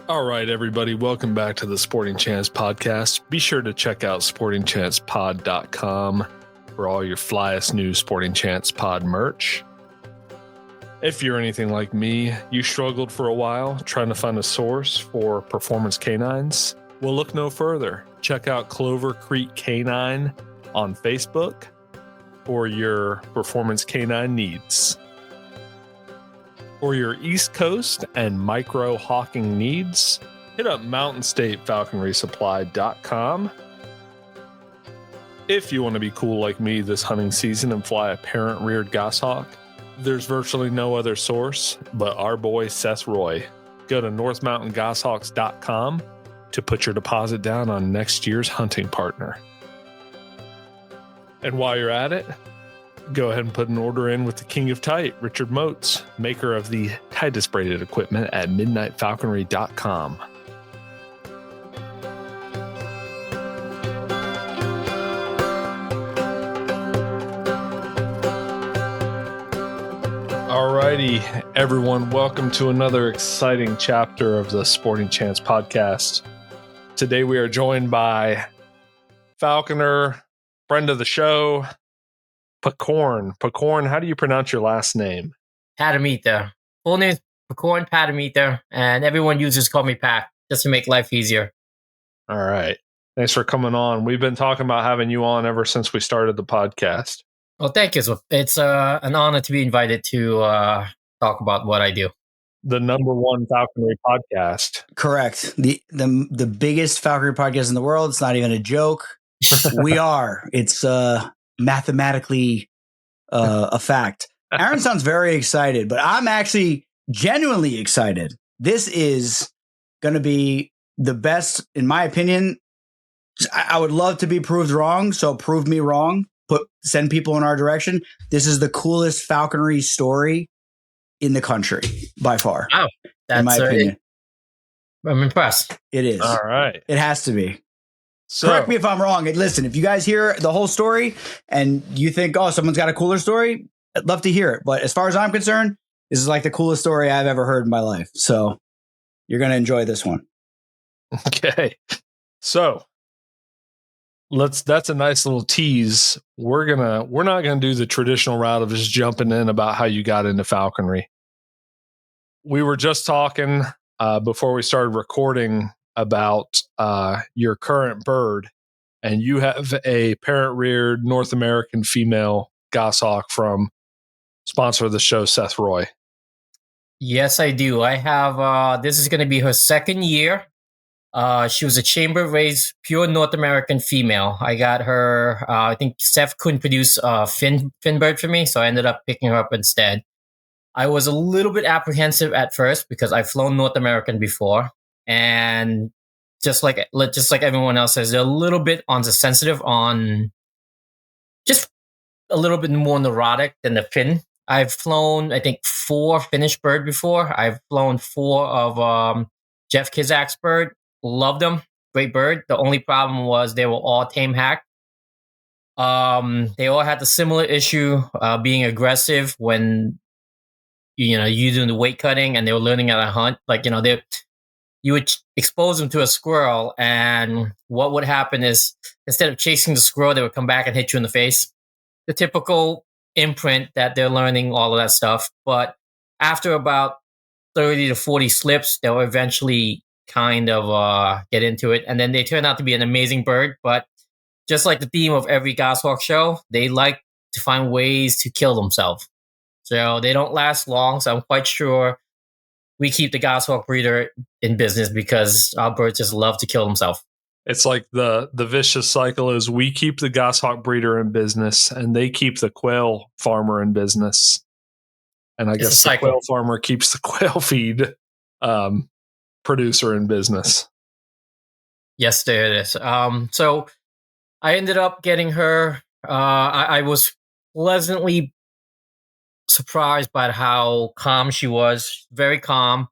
All right, everybody, welcome back to the Sporting Chance podcast. Be sure to check out sportingchancepod.com for all your flyest new Sporting Chance pod merch. If you're anything like me, you struggled for a while trying to find a source for performance canines. Well, look no further. Check out Clover Creek Canine on Facebook for your performance canine needs. For your East Coast and micro hawking needs, hit up mountainstatefalconrysupply.com. If you want to be cool like me this hunting season and fly a parent-reared goshawk, there's virtually no other source but our boy Seth Roy. Go to northmountaingoshawks.com to put your deposit down on next year's hunting partner. And while you're at it, go ahead and put an order in with the King of Tight, Richard Moats, maker of the tightest braided equipment at midnightfalconry.com. Alrighty, everyone, welcome to another exciting chapter of the Sporting Chance podcast. Today we are joined by falconer, friend of the show, Pakorn. Pakorn, how do you pronounce your last name? Patimetha. Full name is Pakorn Patimetha, and everyone uses call me Pat just to make life easier. All right. Thanks for coming on. We've been talking about having you on ever since we started the podcast. Well, thank you. It's an honor to be invited to talk about what I do. The number one falconry podcast. Correct. The biggest falconry podcast in the world. It's not even a joke. We are. It's mathematically a fact. Aaron sounds very excited, but I'm actually genuinely excited. This is going to be the best, in my opinion. I would love to be proved wrong, so prove me wrong. Send people in our direction. This is the coolest falconry story in the country by far. Wow, that's in my opinion. I'm impressed. It is. All right. It has to be. So, correct me if I'm wrong. And listen, if you guys hear the whole story and you think, oh, someone's got a cooler story, I'd love to hear it. But as far as I'm concerned, this is like the coolest story I've ever heard in my life. So you're going to enjoy this one. Okay. So that's a nice little tease. We're not going to do the traditional route of just jumping in about how you got into falconry. We were just talking before we started recording about your current bird, and you have a parent-reared North American female goshawk from sponsor of the show, Seth Roy. Yes, I do. I have. This is going to be her second year. She was a chamber-raised, pure North American female. I got her. I think Seth couldn't produce a fin bird for me, so I ended up picking her up instead. I was a little bit apprehensive at first because I've flown North American before. And just like everyone else says, they're a little bit on the sensitive, on just a little bit more neurotic than the fin. I've flown, I think, 4 finished bird before. I've flown 4 of Jeff Kizak's bird. Loved them. Great bird. The only problem was they were all tame hack. They all had the similar issue, being aggressive when you're doing the weight cutting, and they were learning how to hunt. You would expose them to a squirrel, and what would happen is instead of chasing the squirrel, they would come back and hit you in the face. The typical imprint that they're learning, all of that stuff. But after about 30 to 40 slips, they'll eventually kind of get into it. And then they turn out to be an amazing bird. But just like the theme of every goshawk show, they like to find ways to kill themselves. So they don't last long. So I'm quite sure we keep the goshawk breeder in business because our birds just love to kill themselves. It's like the vicious cycle is we keep the goshawk breeder in business and they keep the quail farmer in business. And I guess the quail farmer keeps the quail feed producer in business. Yes, there it is. So I ended up getting her. I was pleasantly surprised by how calm she was. Very calm.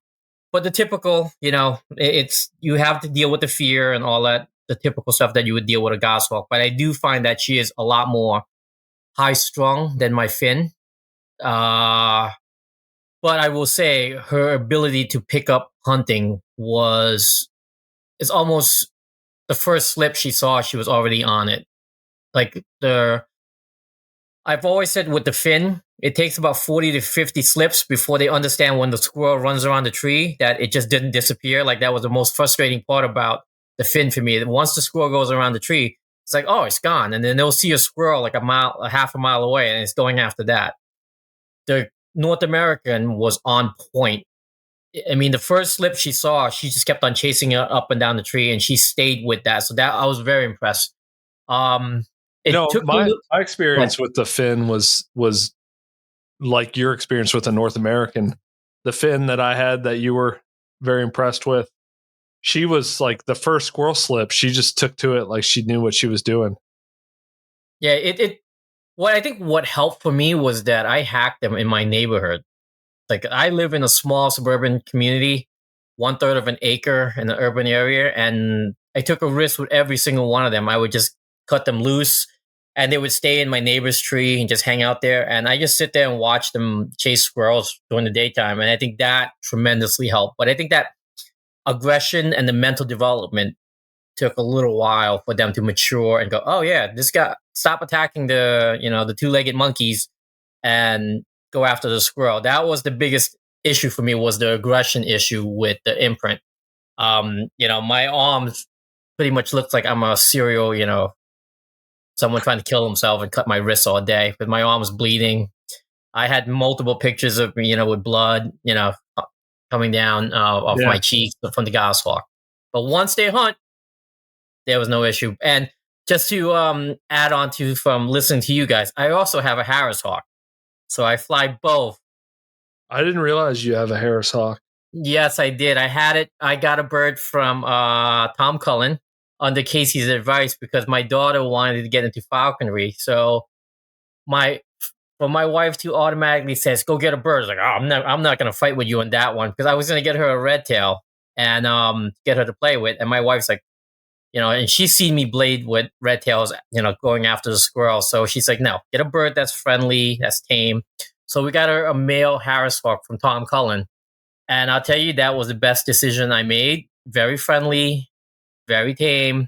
But the typical, it's you have to deal with the fear and all that, the typical stuff that you would deal with a goshawk. But I do find that she is a lot more high-strung than my fin. But I will say her ability to pick up hunting is almost the first slip she saw, she was already on it. Like I've always said with the fin, it takes about 40 to 50 slips before they understand when the squirrel runs around the tree that it just didn't disappear. Like that was the most frustrating part about the fin for me. Once the squirrel goes around the tree, it's like, oh, it's gone. And then they'll see a squirrel like a half a mile away, and it's going after that. The North American was on point. I mean, the first slip she saw, she just kept on chasing it up and down the tree, and she stayed with that. So that I was very impressed. It took my me. experience with the fin was like your experience with the North American. The fin that I had that you were very impressed with, she was like the first squirrel slip. She just took to it like she knew what she was doing. Yeah, what helped for me was that I hacked them in my neighborhood. Like I live in a small suburban community, 1/3 of an acre in the urban area, and I took a risk with every single one of them. I would just cut them loose, and they would stay in my neighbor's tree and just hang out there. And I just sit there and watch them chase squirrels during the daytime, and I think that tremendously helped. But I think that aggression and the mental development took a little while for them to mature and go, oh yeah, this guy stop attacking the two-legged monkeys and go after the squirrel. That was the biggest issue for me, was the aggression issue with the imprint. My arms pretty much looks like I'm a serial, someone trying to kill himself and cut my wrists all day, but my arm was bleeding. I had multiple pictures of me, with blood, coming down off my cheeks from the goshawk. But once they hunt, there was no issue. And just to add on to from listening to you guys, I also have a Harris hawk. So I fly both. I didn't realize you have a Harris hawk. Yes, I did. I had it. I got a bird from Tom Cullen under Casey's advice because my daughter wanted to get into falconry. So my wife to automatically says, "Go get a bird." I was like, "Oh, I'm not going to fight with you on that one," because I was going to get her a red tail and get her to play with. And my wife's like, and she's seen me blade with red tails, going after the squirrel. So she's like, "No, get a bird that's friendly, that's tame." So we got her a male Harris hawk from Tom Cullen. And I'll tell you, that was the best decision I made. Very friendly, very tame,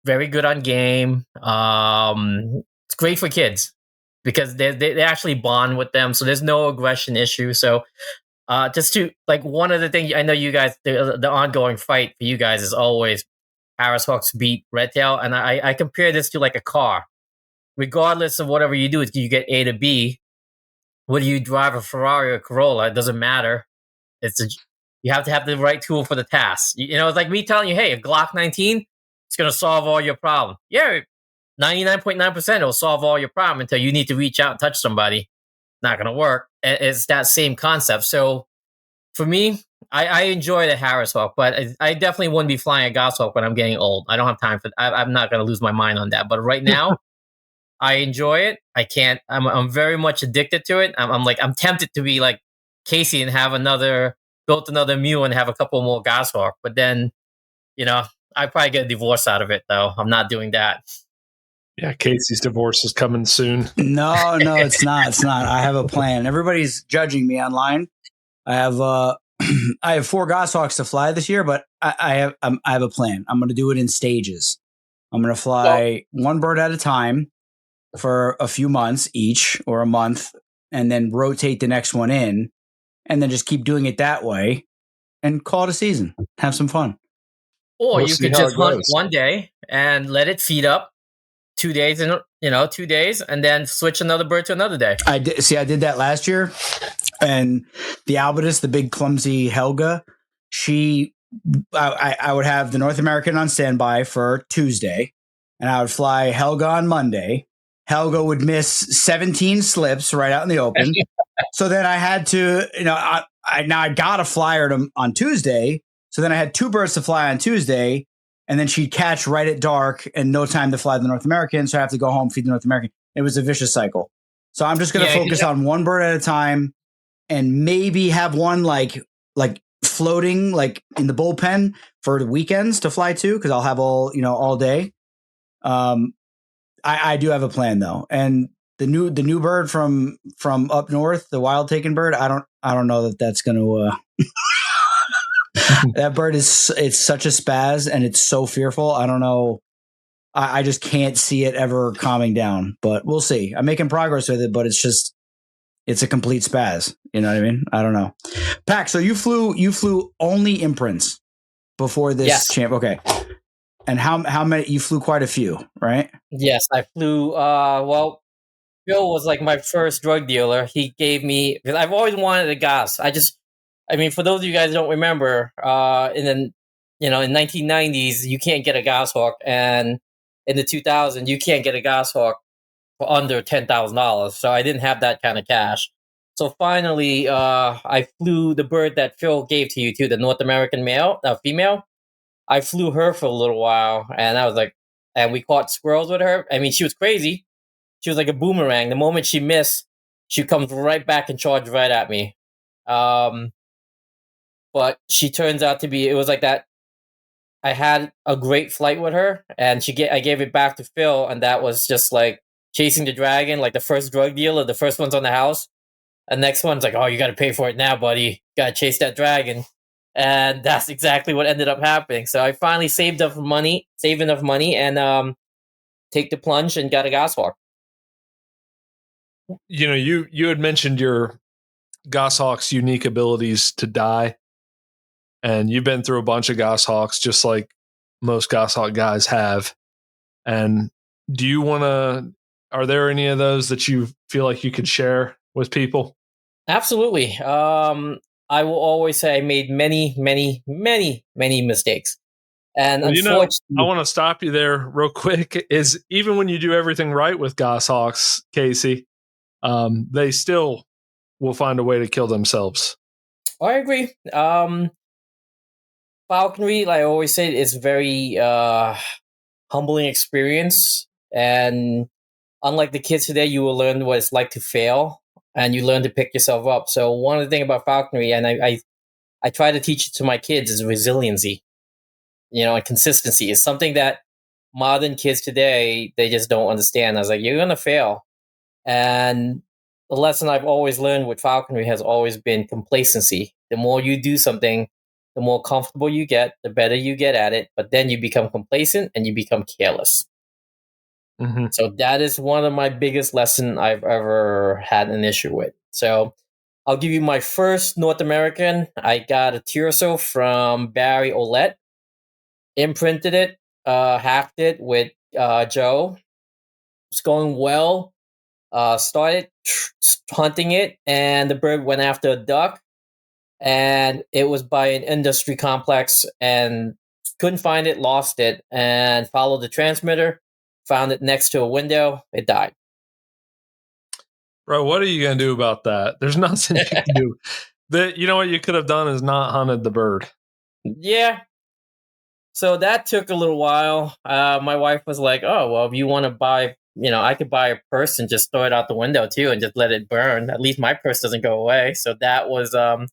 very good on game. It's great for kids because they actually bond with them. So there's no aggression issue. So just to one of the things, I know you guys, the ongoing fight for you guys is always Harris hawks beat red tail. And I compare this to like a car. Regardless of whatever you do, you get A to B. Whether you drive a Ferrari or Corolla, it doesn't matter. You have to have the right tool for the task. It's like me telling you, hey, a Glock 19, it's going to solve all your problems. Yeah, 99.9% it will solve all your problem until you need to reach out and touch somebody. Not going to work. It's that same concept. So for me, I enjoy the Harris hawk, but I definitely wouldn't be flying a goshawk when I'm getting old. I don't have time for that. I'm not going to lose my mind on that. But right now, I enjoy it. I can't. I'm very much addicted to it. I'm tempted to be like Casey and built another mule and have a couple more goshawk. But then, I probably get a divorce out of it though. I'm not doing that. Yeah, Casey's divorce is coming soon. No, it's not. It's not. I have a plan. Everybody's judging me online. I have I have 4 goshawks to fly this year, but I have a plan. I'm going to do it in stages. I'm going to fly one bird at a time for a few months each, or a month, and then rotate the next one in, and then just keep doing it that way and call it a season. Have some fun. Or you could just hunt one day and let it feed up 2 days, and 2 days, and then switch another bird to another day. I did that last year, and the albatus, the big clumsy Helga, I would have the North American on standby for Tuesday, and I would fly Helga on Monday. Helga would miss 17 slips right out in the open. So then I had to, I got a flyer on Tuesday. So then I had 2 birds to fly on Tuesday, and then she'd catch right at dark and no time to fly the North American. So I have to go home, feed the North American. It was a vicious cycle. So I'm just going to focus on one bird at a time and maybe have one like floating like in the bullpen for the weekends to fly to, because I'll have all day. I do have a plan though, and the new bird from up north, the wild taken bird. I don't know that that's going to. That bird it's such a spaz and it's so fearful. I don't know. I just can't see it ever calming down, but we'll see. I'm making progress with it, but it's a complete spaz. You know what I mean? I don't know. Pac, so you flew only imprints before this Yes. champ. Okay. And how many? You flew quite a few, right? Yes, I flew. Well, Bill was like my first drug dealer. He gave me because I've always wanted a gas. I mean, for those of you guys who don't remember, in 1990s you can't get a gas hawk, and in the 2000s you can't get a gas hawk for under $10,000. So I didn't have that kind of cash. So finally, I flew the bird that Phil gave to you too, the North American female. I flew her for a little while, and I was like, and we caught squirrels with her. I mean, she was crazy. She was like a boomerang. The moment she missed, she comes right back and charges right at me. But she turns out to be. It was like that. I had a great flight with her, and I gave it back to Phil, and that was just like chasing the dragon, like the first drug dealer. The first one's on the house, and next one's like, "Oh, you got to pay for it now, buddy. Got to chase that dragon." And that's exactly what ended up happening. So I finally saved enough money, and take the plunge and got a goshawk. You had mentioned your goshawk's unique abilities to die, and you've been through a bunch of goshawks, just like most goshawk guys have. And do you want to? Are there any of those that you feel like you could share with people? Absolutely. I will always say I made many, many, many, many mistakes. And Well, unfortunately, I want to stop you there real quick. Is even when you do everything right with goshawks, Casey, they still will find a way to kill themselves. I agree. Falconry, like I always say, is very humbling experience. And unlike the kids today, you will learn what it's like to fail, and you learn to pick yourself up. So one of the things about falconry, and I try to teach it to my kids, is resiliency. And consistency is something that modern kids today, they just don't understand. I was like, you're gonna fail, and the lesson I've always learned with falconry has always been complacency. The more you do something, the more comfortable you get, the better you get at it. But then you become complacent and you become careless. Mm-hmm. So that is one of my biggest lessons I've ever had an issue with. So I'll give you my first North American. I got a Tirso from Barry Olette, imprinted it, hacked it with Joe. It's going well. Started hunting it, and the bird went after a duck, and it was by an industry complex, and couldn't find it, lost it, and followed the transmitter, found it next to a window. It died. Bro, what are you going to do about that? There's nothing you can do. You know what you could have done is not hunted the bird. Yeah. So that took a little while. My wife was like, "Oh, well, if you want to buy, I could buy a purse and just throw it out the window too, and just let it burn. At least my purse doesn't go away." So that was a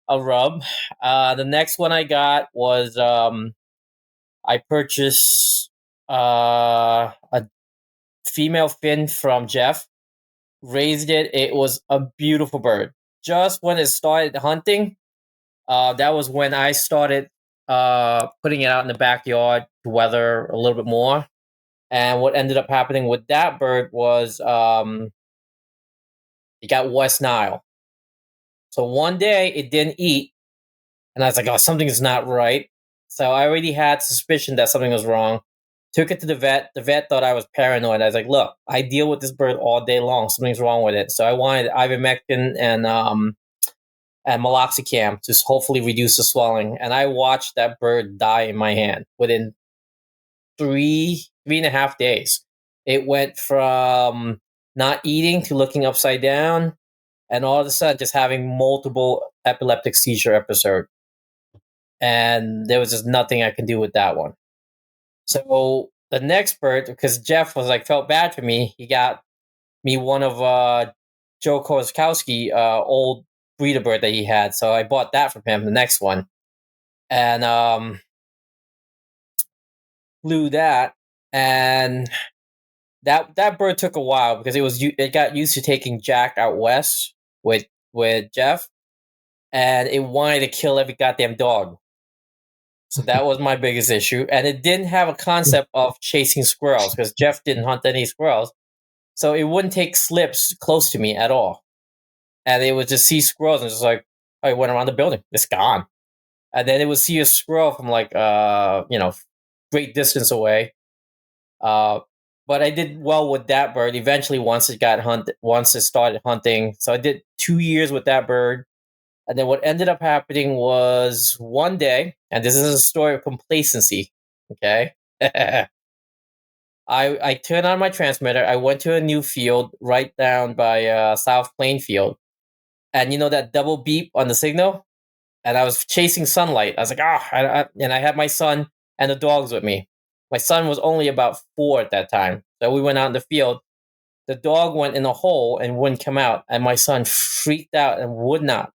rub. The next one I got was I purchased a female fin from Jeff. Raised it. It was a beautiful bird. Just when it started hunting, that was when I started putting it out in the backyard to weather a little bit more. And what ended up happening with that bird was it got West Nile. So one day it didn't eat, and I was like, "Oh, something is not right." So I already had suspicion that something was wrong. Took it to the vet. The vet thought I was paranoid. I was like, "Look, I deal with this bird all day long. Something's wrong with it." So I wanted ivermectin and meloxicam to hopefully reduce the swelling. And I watched that bird die in my hand within 3.5 days. It went from not eating to looking upside down, and all of a sudden just having multiple epileptic seizure episodes. And there was just nothing I could do with that one. So the next bird, because Jeff was like, felt bad for me, he got me one of Joe Korzkowski old breeder bird that he had. So I bought that from him, the next one. And flew that. And that bird took a while because it got used to taking Jack out west with Jeff, and it wanted to kill every goddamn dog. So that was my biggest issue. And it didn't have a concept of chasing squirrels because Jeff didn't hunt any squirrels. So it wouldn't take slips close to me at all. And it would just see squirrels and just like, I went around the building. It's gone. And then it would see a squirrel from like, great distance away. But I did well with that bird. Eventually, once it started hunting. So I did 2 years with that bird. And then what ended up happening was one day, and this is a story of complacency. Okay. I turned on my transmitter. I went to a new field right down by South Plainfield. And you know that double beep on the signal? And I was chasing sunlight. I was like, and I had my son and the dogs with me. My son was only about 4 at that time. So we went out in the field. The dog went in a hole and wouldn't come out. And my son freaked out and would not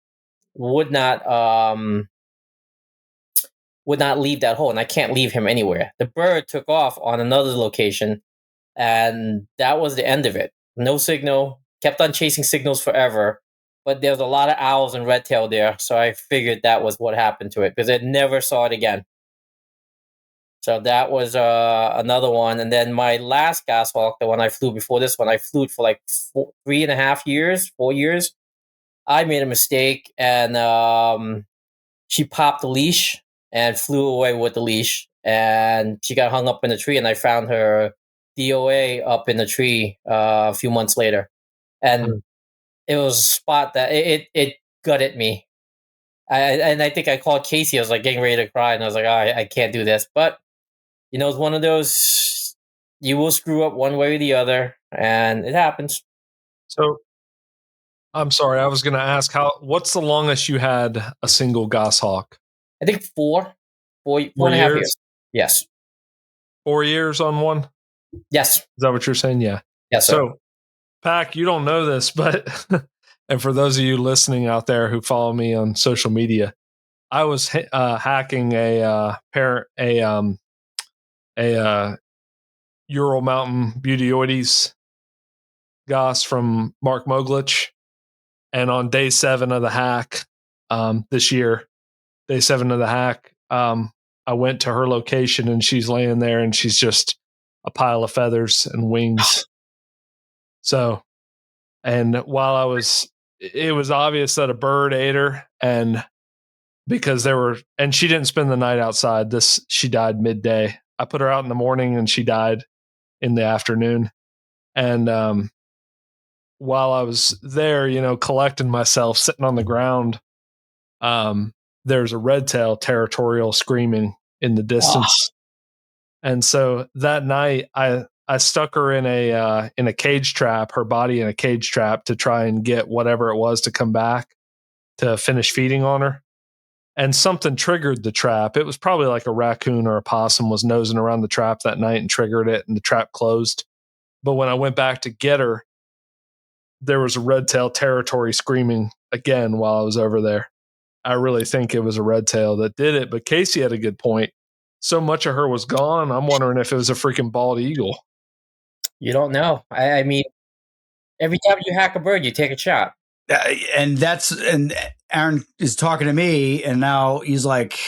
leave that hole, and I can't leave him anywhere. The bird took off on another location, and that was the end of it. No signal. Kept on chasing signals forever, but there's a lot of owls and red tail there, so I figured that was what happened to it because it never saw it again. So that was another one, and then my last goshawk, the one I flew before this one, I flew it for like 3.5 years, 4 years. I made a mistake, and she popped the leash and flew away with the leash, and she got hung up in a tree, and I found her DOA up in the tree a few months later, and it was a spot that it gutted me. I think I called Casey. I was like getting ready to cry, and I was like, I can't do this. But it's one of those, you will screw up one way or the other, and it happens. So I'm sorry, I was going to ask what's the longest you had a single goshawk? I think 4 and a half years. Yes. 4 years on one? Yes. Is that what you're saying? Yeah. Yes, sir. So, Pac, you don't know this, but and for those of you listening out there who follow me on social media, I was hacking a Ural Mountain Beautyoides goss from Mark Moglich, and on day 7 of the hack this year, day 7 of the hack, I went to her location and she's laying there and she's just a pile of feathers and wings. So, and while it was obvious that a bird ate her, and because she didn't spend the night outside. She died midday. I put her out in the morning and she died in the afternoon. And while I was there, collecting myself, sitting on the ground, there's a red tail territorial screaming in the distance. And so that night I stuck her in a cage trap, her body in a cage trap, to try and get whatever it was to come back to finish feeding on her. And something triggered the trap. It was probably like a raccoon or a possum was nosing around the trap that night and triggered it, and the trap closed. But when I went back to get her, there was a red tail territory screaming again while I was over there. I really think it was a red tail that did it, but Casey had a good point. So much of her was gone, I'm wondering if it was a freaking bald eagle. You don't know. I mean, every time you hack a bird, you take a shot. And Aaron is talking to me, and now he's like,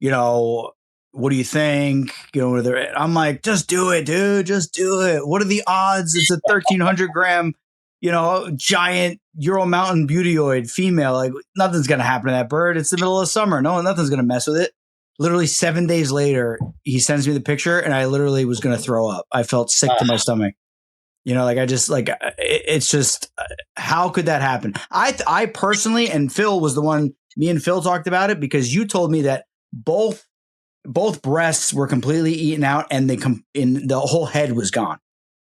what do you think? I'm like, just do it, dude. Just do it. What are the odds? It's a 1,300 gram, giant Ural Mountain Beautyoid female. Like, nothing's going to happen to that bird. It's the middle of summer. Nothing's going to mess with it. Literally 7 days later, he sends me the picture, and I literally was going to throw up. I felt sick to my stomach. It's just, how could that happen? I personally, and Phil was the one, me and Phil talked about it, because you told me that both breasts were completely eaten out and the whole head was gone.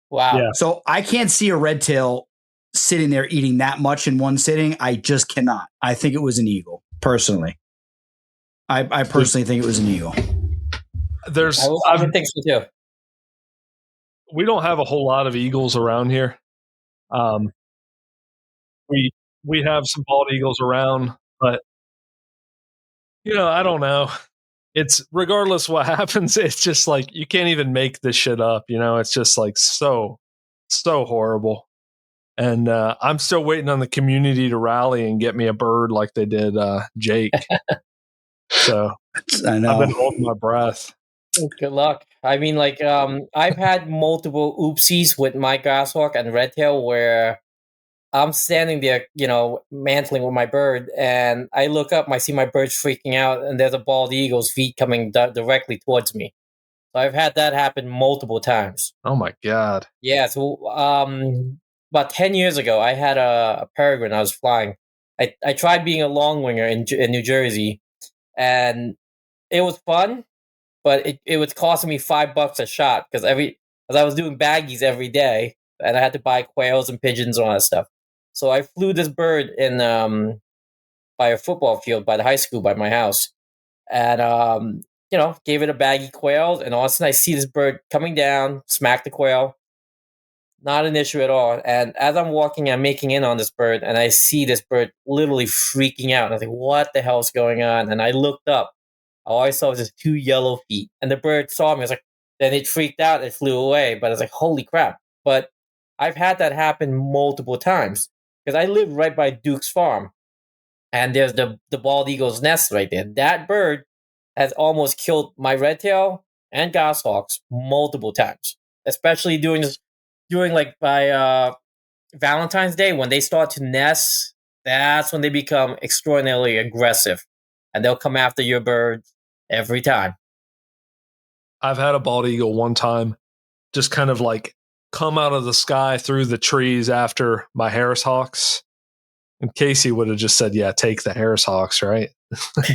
Wow. Yeah. So I can't see a red tail sitting there eating that much in one sitting. I just cannot. I think it was an eagle, personally. I personally think it was an eagle. I would think so too. We don't have a whole lot of eagles around here. We have some bald eagles around, but I don't know. It's regardless what happens, it's just like you can't even make this shit up. It's just like so horrible. And I'm still waiting on the community to rally and get me a bird like they did Jake. So I I've know. been holding my breath. Good luck. I mean, like, I've had multiple oopsies with my goshawk and redtail where I'm standing there, mantling with my bird, and I look up, and I see my bird freaking out, and there's a bald eagle's feet coming directly towards me. So I've had that happen multiple times. Oh my God. Yeah. So, about 10 years ago, I had a peregrine I was flying. I tried being a long winger in New Jersey, and it was fun, but it was costing me $5 a shot because I was doing baggies every day, and I had to buy quails and pigeons and all that stuff. So I flew this bird in by a football field by the high school by my house, and gave it a baggy quail, and all of a sudden I see this bird coming down, smack the quail, not an issue at all. And as I'm walking, I'm making in on this bird, and I see this bird literally freaking out. And I was like, "What the hell's going on?" And I looked up. All I saw was just two yellow feet, and the bird saw me. I was like, then it freaked out. It flew away. But I was like, "Holy crap!" But I've had that happen multiple times because I live right by Duke's farm, and there's the bald eagle's nest right there. That bird has almost killed my red tail and goshawks multiple times, especially during like by Valentine's Day when they start to nest. That's when they become extraordinarily aggressive, and they'll come after your birds every time. I've had a bald eagle one time just kind of like come out of the sky through the trees after my Harris Hawks. And Casey would have just said, yeah, take the Harris Hawks, right?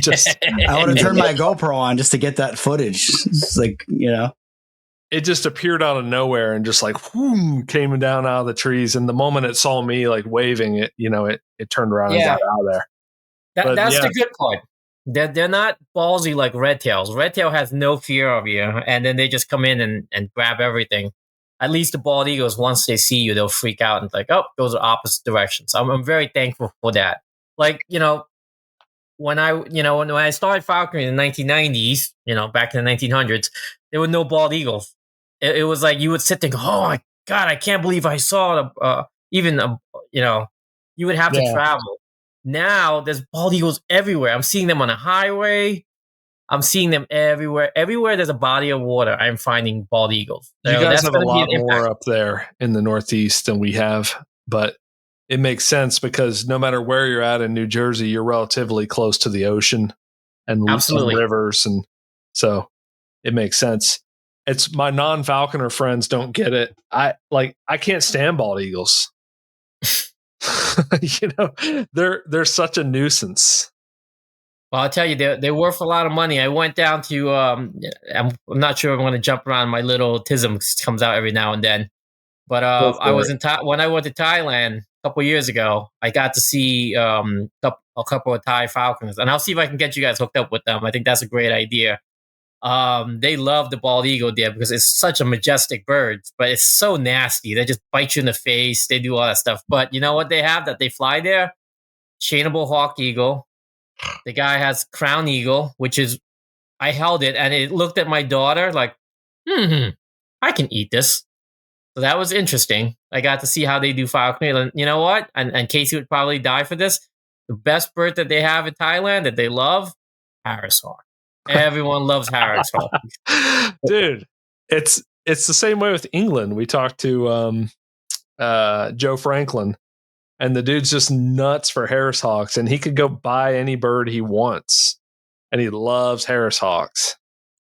Just I would have turned my GoPro on just to get that footage. It's like, it just appeared out of nowhere and just like whoom, came down out of the trees. And the moment it saw me like waving it, it turned around and got out of there. That's the good part. They're not ballsy like red tails. Red tail has no fear of you, and then they just come in and grab everything. At least the bald eagles, once they see you, they'll freak out and like, oh, those are opposite directions. I'm very thankful for that. Like, when I started falconry in the 1990s, back in the 1900s, there were no bald eagles. It was like you would sit there and go, oh my God, I can't believe I saw you would have to travel. Now there's bald eagles everywhere. I'm seeing them on a highway. I'm seeing them everywhere. Everywhere there's a body of water, I'm finding bald eagles. You guys have a lot more up there in the Northeast than we have, but it makes sense because no matter where you're at in New Jersey, you're relatively close to the ocean and rivers. And so it makes sense. It's my non-falconer friends don't get it. I can't stand bald eagles. They're such a nuisance. Well, I'll tell you, they're worth a lot of money. I went down to I'm not sure I'm going to jump around. My little tism comes out every now and then. But I was when I went to Thailand a couple years ago. I got to see a couple of Thai falconers, and I'll see if I can get you guys hooked up with them. I think that's a great idea. They love the bald eagle there because it's such a majestic bird, but it's so nasty. They just bite you in the face. They do all that stuff. But you know what they have that they fly there? Chainable hawk eagle. The guy has crown eagle, which is I held it and it looked at my daughter like, I can eat this. So that was interesting. I got to see how they do falconry. And you know what? And Casey would probably die for this. The best bird that they have in Thailand that they love, Harris hawk. Everyone loves Harris hawk. Dude, it's the same way with England. We talked to Joe Franklin, and the dude's just nuts for Harris hawks, and he could go buy any bird he wants, and he loves Harris hawks.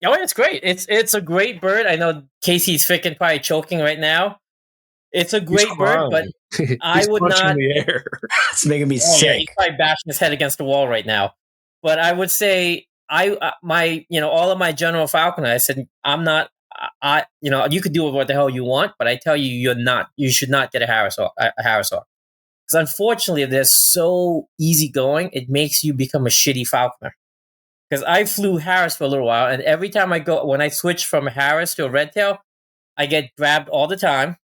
Oh, it's great. It's a great bird. I know Casey's freaking probably choking right now. It's a great bird, but I would not. The air. It's making me sick. Yeah, he's probably bashing his head against the wall right now. But I would say all of my general falconer, I said I'm not. You could do what the hell you want, but I tell you, you're not. You should not get a Harris hawk. Because unfortunately, they're so easygoing, it makes you become a shitty falconer. Because I flew Harris for a little while, and every time when I switch from a Harris to a red tail, I get grabbed all the time.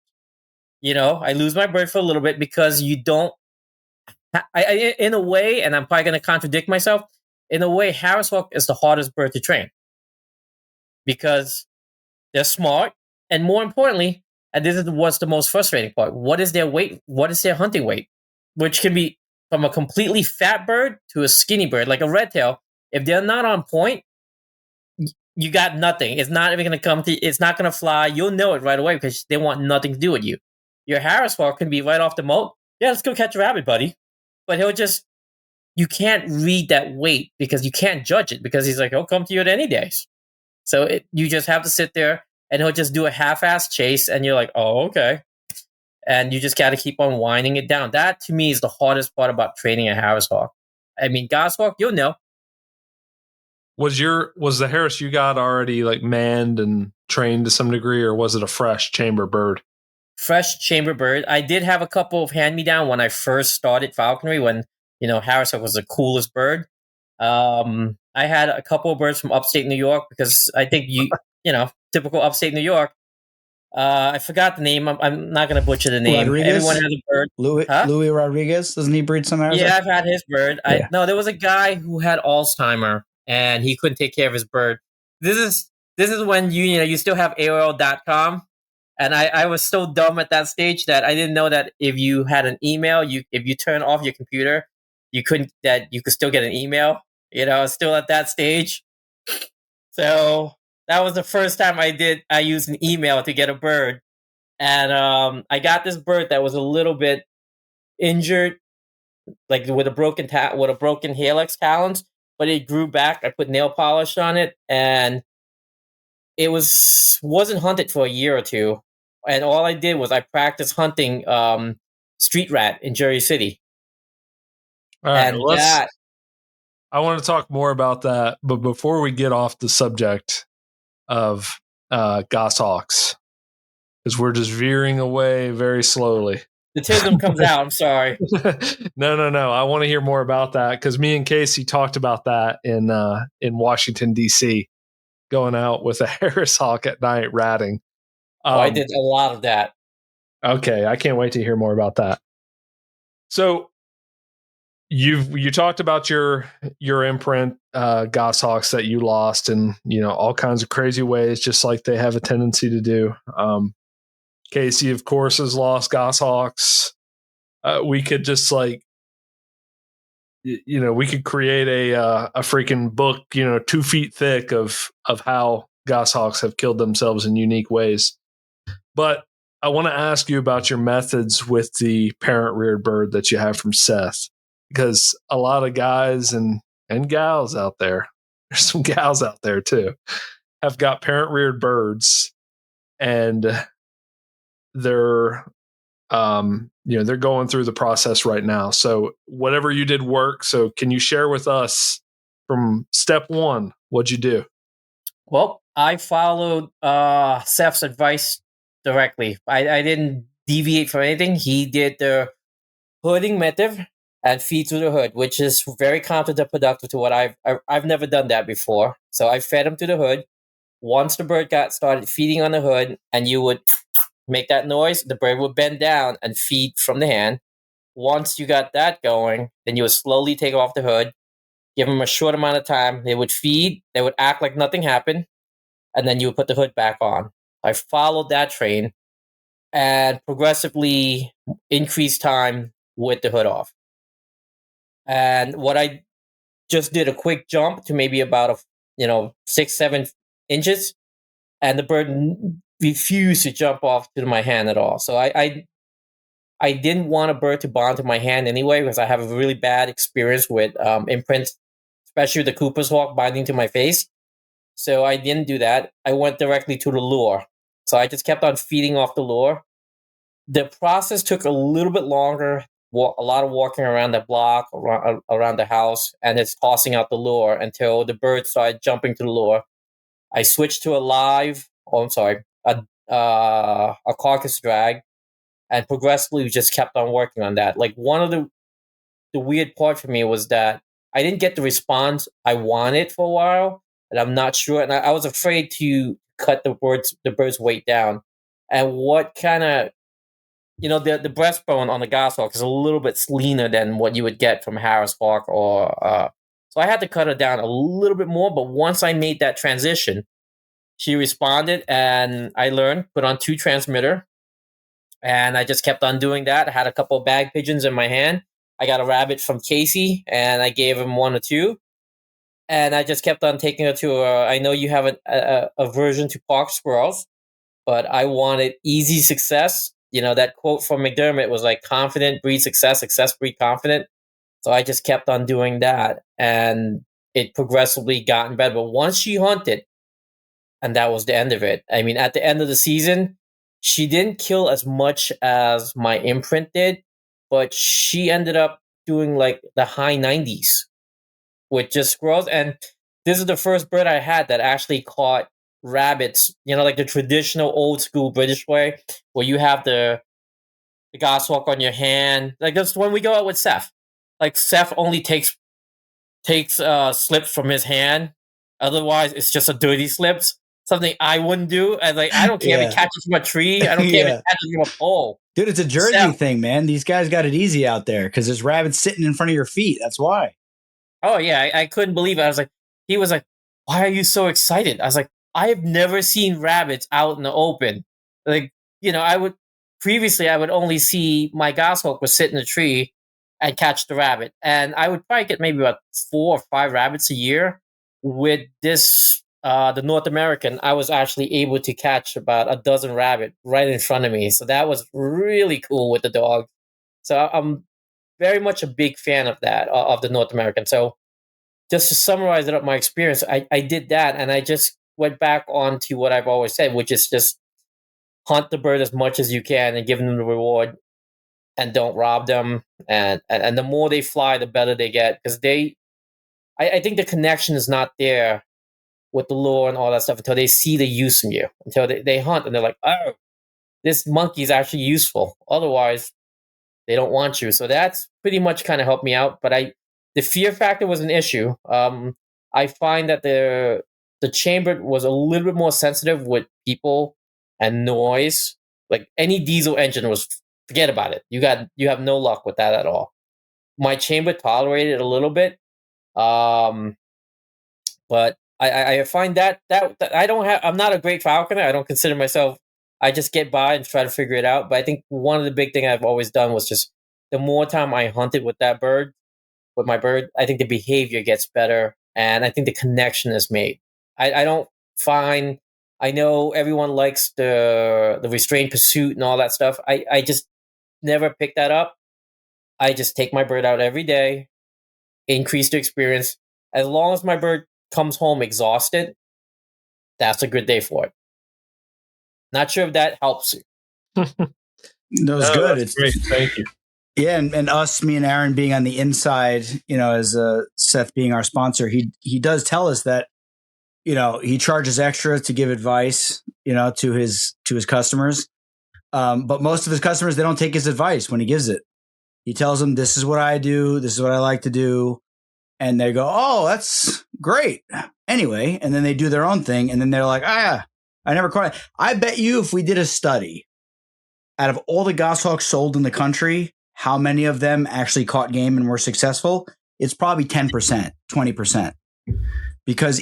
I lose my bird for a little bit because you don't. In a way, and I'm probably going to contradict myself. In a way, Harris hawk is the hardest bird to train because they're smart, and more importantly, and this is what's the most frustrating part: what is their weight? What is their hunting weight? Which can be from a completely fat bird to a skinny bird, like a red tail. If they're not on point, you got nothing. It's not even going to come to. It's not going to fly. You'll know it right away because they want nothing to do with you. Your Harris Hawk can be right off the moat. Yeah, let's go catch a rabbit, buddy. But he'll just. You can't read that weight because you can't judge it because he's like, he'll come to you at any days. So you just have to sit there and he'll just do a half-ass chase and you're like, oh, okay. And you just got to keep on winding it down. That to me is the hardest part about training a Harris Hawk. I mean, Goshawk, you'll know. Was the Harris you got already like manned and trained to some degree, or was it a fresh chamber bird? Fresh chamber bird. I did have a couple of hand-me-down when I first started falconry when, Harris Hawk was the coolest bird. I had a couple of birds from upstate New York because I think typical upstate New York. I forgot the name. I'm not going to butcher the name. Rodriguez? Everyone has a bird. Louis Rodriguez, doesn't he breed some Harris? Yeah, I've had his bird. Yeah. No, there was a guy who had Alzheimer and he couldn't take care of his bird. This is when you still have AOL.com. And I was so dumb at that stage that I didn't know that if you had an email, if you turn off your computer, you could still get an email. Still at that stage. So that was the first time I used an email to get a bird. And I got this bird that was a little bit injured, like with a broken helix talons, but it grew back. I put nail polish on it, and it wasn't hunted for a year or two. And all I did was I practiced hunting street rat in Jersey City. All right, I want to talk more about that, but before we get off the subject of goshawks, because we're just veering away very slowly. The tism comes out. I'm sorry. No. I want to hear more about that because me and Casey talked about that in Washington, D.C., going out with a Harris Hawk at night ratting. I did a lot of that. Okay, I can't wait to hear more about that. So you talked about your imprint goshawks that you lost in all kinds of crazy ways, just like they have a tendency to do. Casey, of course, has lost goshawks. We could just we could create a freaking book 2 feet thick of how goshawks have killed themselves in unique ways. But I want to ask you about your methods with the parent reared bird that you have from Seth, because a lot of guys and gals out there, there's some gals out there too, have got parent reared birds, and they're they're going through the process right now. So whatever you did work. So can you share with us from step one, what'd you do? Well, I followed Seth's advice directly. I didn't deviate from anything. He did the hooding method and feed through the hood, which is very counterproductive to what I've never done that before. So I fed him to the hood. Once the bird started feeding on the hood, and you would make that noise, the bird would bend down and feed from the hand. Once you got that going, then you would slowly take off the hood, give them a short amount of time. They would feed, they would act like nothing happened, and then you would put the hood back on. I followed that train and progressively increased time with the hood off. And what I just did a quick jump to maybe about 6-7 inches, and the bird refused to jump off to my hand at all. So I didn't want a bird to bond to my hand anyway, because I have a really bad experience with imprints, especially the Cooper's Hawk binding to my face. So I didn't do that. I went directly to the lure. So I just kept on feeding off the lure. The process took a little bit longer, a lot of walking around the block, around the house, and it's tossing out the lure until the bird started jumping to the lure. I switched to a carcass drag, and progressively just kept on working on that. Like, one of the weird part for me was that I didn't get the response I wanted for a while, and I'm not sure. And I was afraid to cut the bird's weight down. And what kind of, the breastbone on the goshawk is a little bit leaner than what you would get from Harris Hawk, so I had to cut her down a little bit more. But once I made that transition, she responded, and I learned, put on 2 transmitter, and I just kept on doing that. I had a couple of bag pigeons in my hand. I got a rabbit from Casey, and I gave him 1 or 2. And I just kept on taking her to. I know you have a aversion to park squirrels, but I wanted easy success. You know, that quote from McDermott was like, confident breeds success, success breeds confident. So I just kept on doing that, and it progressively gotten better. But once she hunted, and that was the end of it. I mean, at the end of the season, she didn't kill as much as my imprint did, but she ended up doing like the high 90s with just squirrels. And this is the first bird I had that actually caught rabbits, you know, like the traditional old school British way, where you have the goshawk on your hand. Like that's when we go out with Seth. Like Seth only takes slips from his hand. Otherwise, it's just a dirty slips. Something I wouldn't do. And like I don't care if it catches from a tree. I don't care if it catches from a pole. Dude, it's a Jersey thing, man. These guys got it easy out there because there's rabbits sitting in front of your feet. That's why. Oh yeah, I couldn't believe it. I was like, he was like, "Why are you so excited?" I was like, "I have never seen rabbits out in the open." Like, you know, I would only see my goshawk was sit in a tree and catch the rabbit, and I would probably get maybe about 4 or 5 rabbits a year. With this, the North American, I was actually able to catch about a dozen rabbit right in front of me. So that was really cool with the dog. So I'm very much a big fan of that of the North American. So just to summarize it up, my experience, I did that, and I just went back on to what I've always said, which is just hunt the bird as much as you can and give them the reward, and don't rob them. And the more they fly, the better they get, because I think the connection is not there with the lure and all that stuff until they see the use in you, until they hunt and they're like, oh, this monkey is actually useful. Otherwise, they don't want you. So that's pretty much kind of helped me out. But the fear factor was an issue. I find that the chamber was a little bit more sensitive with people and noise. Like any diesel engine was, forget about it. You have no luck with that at all. My chamber tolerated it a little bit, but I find that I don't have. I'm not a great falconer. I don't consider myself. I just get by and try to figure it out. But I think one of the big thing I've always done was just the more time I hunted with with my bird, I think the behavior gets better, and I think the connection is made. I don't find. I know everyone likes the restrained pursuit and all that stuff. I just never pick that up. I just take my bird out every day, increase the experience. As long as my bird comes home exhausted, that's a good day for it. Not sure if that helps you. That was good. It's great. Thank you. Yeah, and us, me and Aaron being on the inside, you know, as Seth being our sponsor, he does tell us that, you know, he charges extra to give advice, you know, to his customers. But most of his customers, they don't take his advice when he gives it. He tells them, this is what I do. This is what I like to do. And they go, oh, that's great. Anyway, and then they do their own thing. And then they're like, I never caught it. I bet you if we did a study out of all the goshawks sold in the country, how many of them actually caught game and were successful? It's probably 10%, 20%. Because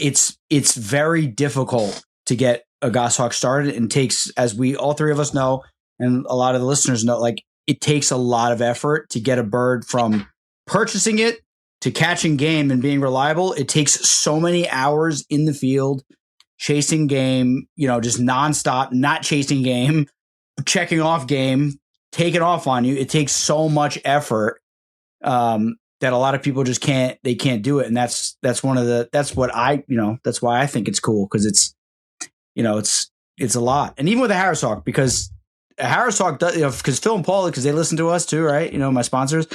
it's very difficult to get a goshawk started, and takes, as we all three of us know, and a lot of the listeners know, like it takes a lot of effort to get a bird from purchasing it to catching game and being reliable. It takes so many hours in the field, chasing game, you know, just nonstop, not chasing game, checking off game, taking off on you. It takes so much effort that a lot of people just can't do it. And that's what that's why I think it's cool. Cause it's, you know, it's a lot. And even with a Harris Hawk, because a Harris Hawk does, you know, cause Phil and Paul, cause they listen to us too, right? You know, my sponsors,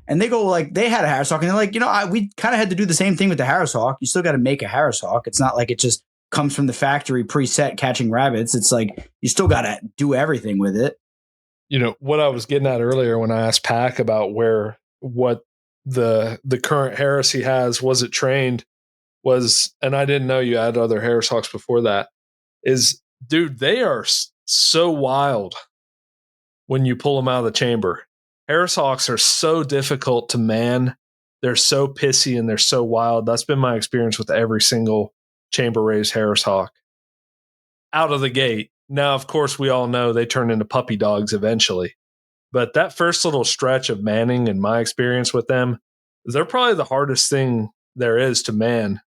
and they go like, they had a Harris Hawk and they're like, you know, we kind of had to do the same thing with the Harris Hawk. You still got to make a Harris Hawk. It's not like it just comes from the factory preset catching rabbits. It's like, you still got to do everything with it. You know, what I was getting at earlier when I asked Pac about what the current Harris he has, was it trained, was, and I didn't know you had other Harris Hawks before that, is, dude, they are so wild when you pull them out of the chamber. Harris Hawks are so difficult to man. They're so pissy and they're so wild. That's been my experience with every single chamber raised Harris Hawk out of the gate. Now, of course, we all know they turn into puppy dogs eventually. But that first little stretch of manning, in my experience with them, they're probably the hardest thing there is to man.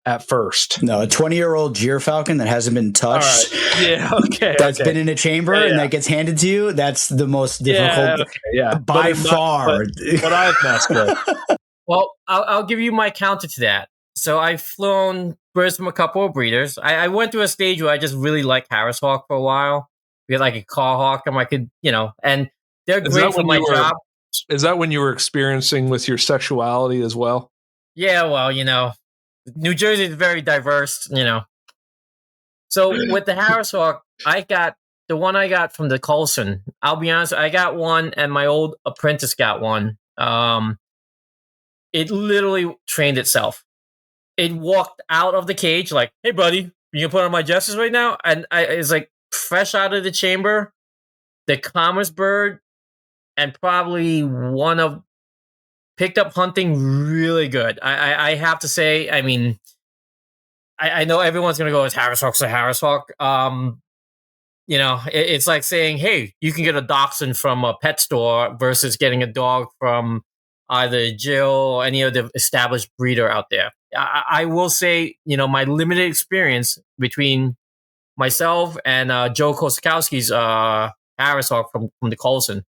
at first. No, a 20-year-old gyrfalcon that hasn't been touched. Yeah, okay. That's been in a chamber and that gets handed to you. That's the most difficult by far. What I've messed with. Well, I'll give you my counter to that. So I've flown birds from a couple of breeders. I went through a stage where I just really liked Harris Hawk for a while. Because I could call hawk them. I could, and they're great for my job. Is that when you were experiencing with your sexuality as well? Yeah, well, New Jersey is very diverse, So with the Harris Hawk, I got the one I got from the Coulson. I'll be honest, I got one, and my old apprentice got one. It literally trained itself. It walked out of the cage like, "Hey, buddy, you can put on my justice right now," and it's like fresh out of the chamber, the calmest bird, and probably one of picked up hunting really good. I have to say, I mean, I know everyone's gonna go, "It's Harris Hawk's a Harris Hawk." It's like saying, "Hey, you can get a dachshund from a pet store versus getting a dog from either Jill or any of the established breeder out there." I will say, my limited experience between myself and Joe Kosakowski's Harris Hawk from the Coulson,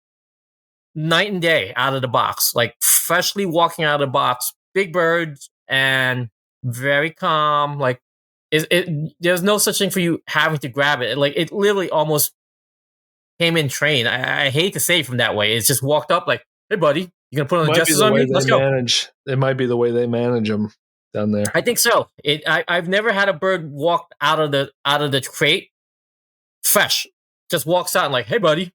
night and day out of the box, like freshly walking out of the box, big birds and very calm. Like there's no such thing for you having to grab it. Like it literally almost came in trained. I hate to say it from that way. It's just walked up like, "Hey, buddy, you gonna put on the justice on me? Let's go." It might be the way they manage them down there. I think so. I've never had a bird walk out of the crate fresh. Just walks out and like, "Hey, buddy."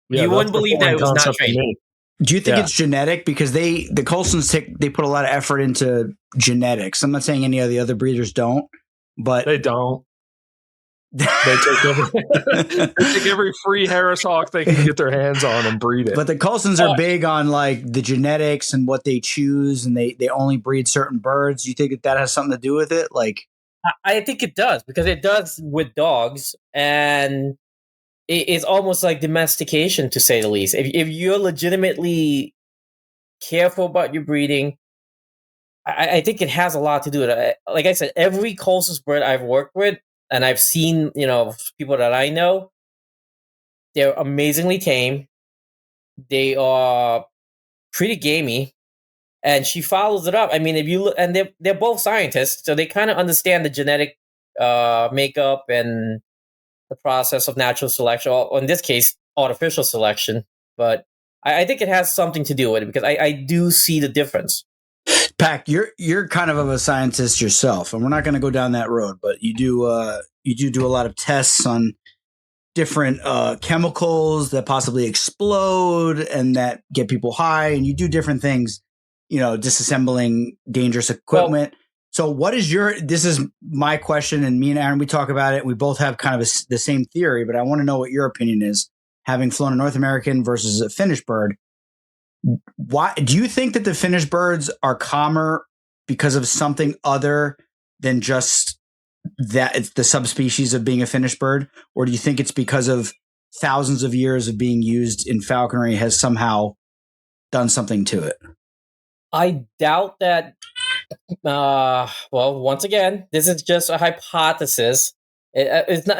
Yeah, you wouldn't believe that it was not trained. Do you think it's genetic? Because the Coulsons they put a lot of effort into genetics. I'm not saying any of the other breeders don't, but they don't. They take every free Harris Hawk they can get their hands on and breed it. But the Coulsons are big on like the genetics and what they choose, and they only breed certain birds. Do you think that has something to do with it? Like, I think it does, because it does with dogs, and it's almost like domestication, to say the least. If you're legitimately careful about your breeding, I think it has a lot to do with it. Like I said, every Coulson's bird I've worked with, and I've seen, people that I know, they're amazingly tame. They are pretty gamey, and she follows it up. I mean, if you look, and they're both scientists, so they kind of understand the genetic makeup and the process of natural selection, or in this case, artificial selection. But I think it has something to do with it, because I do see the difference. Pac, you're kind of a scientist yourself, and we're not going to go down that road, but you do a lot of tests on different chemicals that possibly explode and that get people high, and you do different things, disassembling dangerous equipment. Well, so what is this is my question, and me and Aaron, we talk about it. We both have kind of the same theory, but I want to know what your opinion is, having flown a North American versus a Finnish bird. Why do you think that the Finnish birds are calmer because of something other than just that it's the subspecies of being a Finnish bird? Or do you think it's because of thousands of years of being used in falconry has somehow done something to it? I doubt that. Well, once again, this is just a hypothesis. It's not.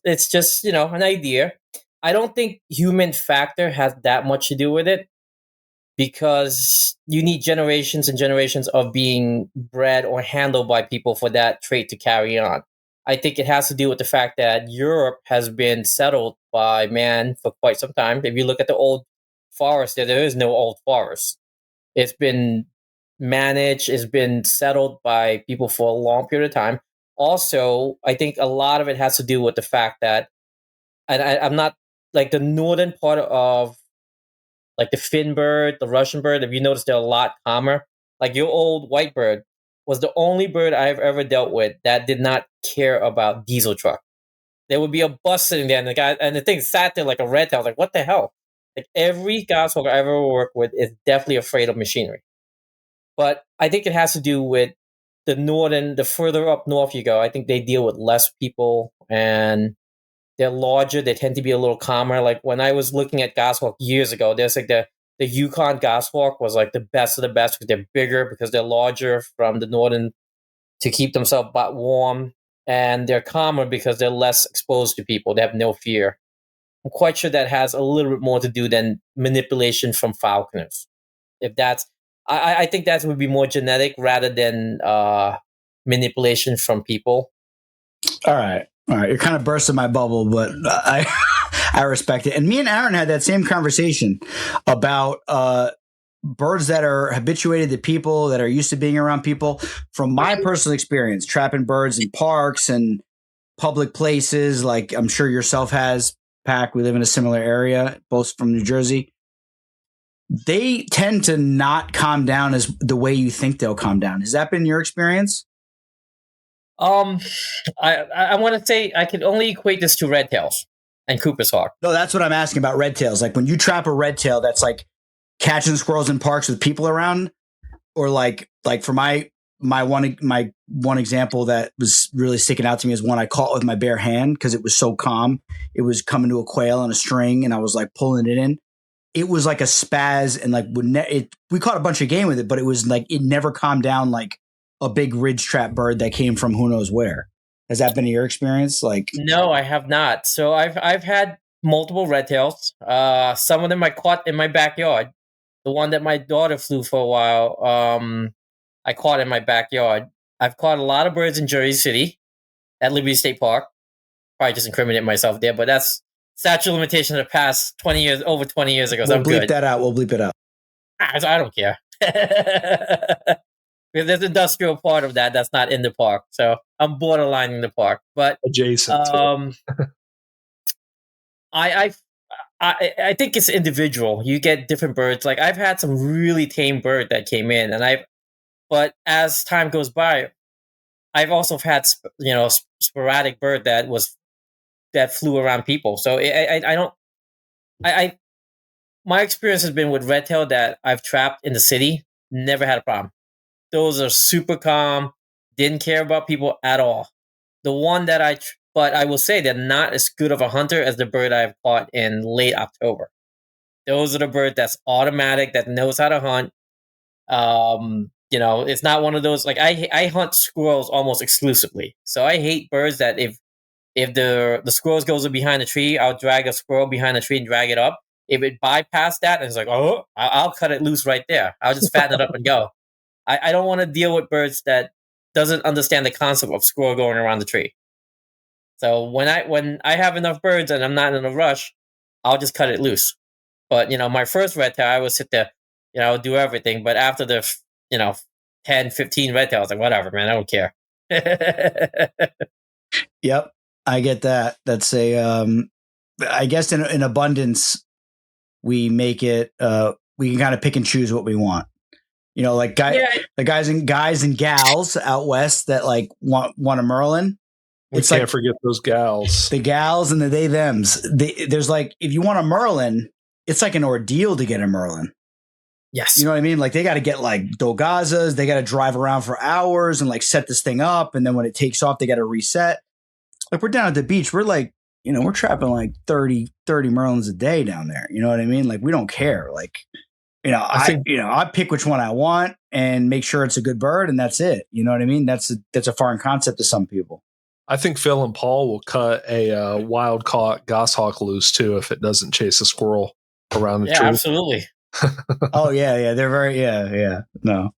It's just an idea. I don't think human factor has that much to do with it, because you need generations and generations of being bred or handled by people for that trait to carry on. I think it has to do with the fact that Europe has been settled by man for quite some time. If you look at the old forest, there is no old forest. It's been managed, it's been settled by people for a long period of time. Also, I think a lot of it has to do with the fact that, and I'm not like the northern part of like the Finn bird, the Russian bird, if you notice, they're a lot calmer. Like your old white bird was the only bird I've ever dealt with that did not care about diesel truck. There would be a bus sitting there, and the thing sat there like a red tail. I was like, what the hell? Like every goshawk I ever worked with is definitely afraid of machinery. But I think it has to do with the further up north you go, I think they deal with less people, and they're larger. They tend to be a little calmer. Like when I was looking at goshawk years ago, there's like the Yukon goshawk was like the best of the best because they're bigger, because they're larger from the northern to keep themselves warm, and they're calmer because they're less exposed to people. They have no fear. I'm quite sure that has a little bit more to do than manipulation from falconers. If that's, I think that would be more genetic rather than manipulation from people. All right. You're kind of bursting my bubble, but I respect it. And me and Aaron had that same conversation about birds that are habituated to people, that are used to being around people. From my personal experience, trapping birds in parks and public places, like I'm sure yourself has, Pack. We live in a similar area, both from New Jersey. They tend to not calm down as the way you think they'll calm down. Has that been your experience? I want to say I can only equate this to red tails and Cooper's hawk. No, that's what I'm asking about red tails. Like when you trap a red tail, that's like catching squirrels in parks with people around, or like for my one example that was really sticking out to me is one I caught with my bare hand because it was so calm. It was coming to a quail on a string, and I was like pulling it in. It was like a spaz, and like we caught a bunch of game with it, but it was like it never calmed down like a big ridge trap bird that came from who knows where. Has that been your experience? Like, no, I have not. So I've had multiple red tails. Some of them I caught in my backyard. The one that my daughter flew for a while, I caught in my backyard. I've caught a lot of birds in Jersey City at Liberty State Park. Probably just incriminate myself there, but that's statute of limitation of the past 20 years, over 20 years ago. So we'll I'm bleep good. that out. We'll bleep it out. I don't care. There's an industrial part of that that's not in the park, so I'm borderline in the park, but adjacent. I think it's individual. You get different birds. Like I've had some really tame bird that came in, but as time goes by, I've also had sporadic bird that flew around people. So my experience has been with red tail that I've trapped in the city. Never had a problem. Those are super calm, didn't care about people at all. The one that but I will say they're not as good of a hunter as the bird I've caught in late October. Those are the bird that's automatic, that knows how to hunt. It's not one of those, like I hunt squirrels almost exclusively. So I hate birds that if the squirrels goes behind a tree, I'll drag a squirrel behind a tree and drag it up. If it bypassed that, and it's like, oh, I'll cut it loose right there. I'll just fatten it up and go. I don't want to deal with birds that doesn't understand the concept of squirrel going around the tree. So when I have enough birds and I'm not in a rush, I'll just cut it loose. But my first red tail, I would sit there, do everything. But after the 10, 15 red tails, like whatever, man, I don't care. Yep, I get that. That's I guess in abundance, we make it. We can kind of pick and choose what we want. Like the guys and gals out west that like want a Merlin. We can't forget those gals. The gals and the they thems. There's like, if you want a Merlin, it's like an ordeal to get a Merlin. Yes. You know what I mean? Like they got to get like Dolgazas. They got to drive around for hours and like set this thing up. And then when it takes off, they got to reset. Like we're down at the beach. We're like, we're trapping like 30 Merlins a day down there. You know what I mean? Like we don't care. Like, I pick which one I want and make sure it's a good bird, and that's it. You know what I mean? That's a foreign concept to some people. I think Phil and Paul will cut a wild caught goshawk loose too if it doesn't chase a squirrel around the tree. Yeah, absolutely. Oh yeah, they're very yeah. No,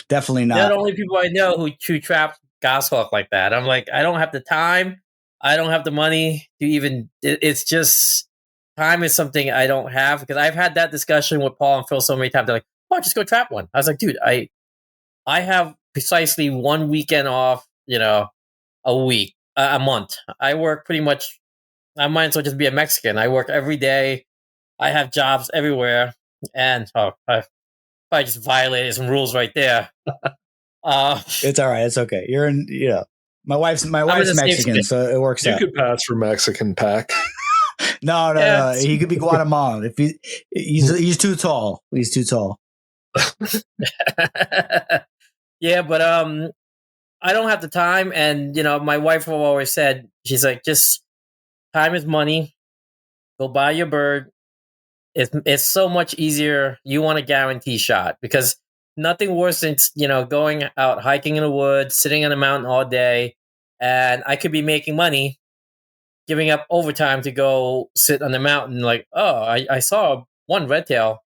definitely not. They're the only people I know who trap goshawk like that. I'm like, I don't have the time, I don't have the money to even. It's just. Time is something I don't have, because I've had that discussion with Paul and Phil so many times. They're like, "Oh, just go trap one." I was like, "Dude, I have precisely one weekend off, a week, a month. I work pretty much. I might as well just be a Mexican. I work every day. I have jobs everywhere, and I probably just violated some rules right there." It's all right. It's okay. You're in. My wife's Mexican, so it works out. You could pass for Mexican, Pack. No. He could be Guatemalan. If he's too tall. He's too tall. Yeah, but I don't have the time, and my wife have always said, she's like, just time is money. Go buy your bird, it's so much easier. You want a guarantee shot because nothing worse than going out hiking in the woods, sitting on a mountain all day, and I could be making money, giving up overtime to go sit on the mountain. Like, oh, I saw one red tail.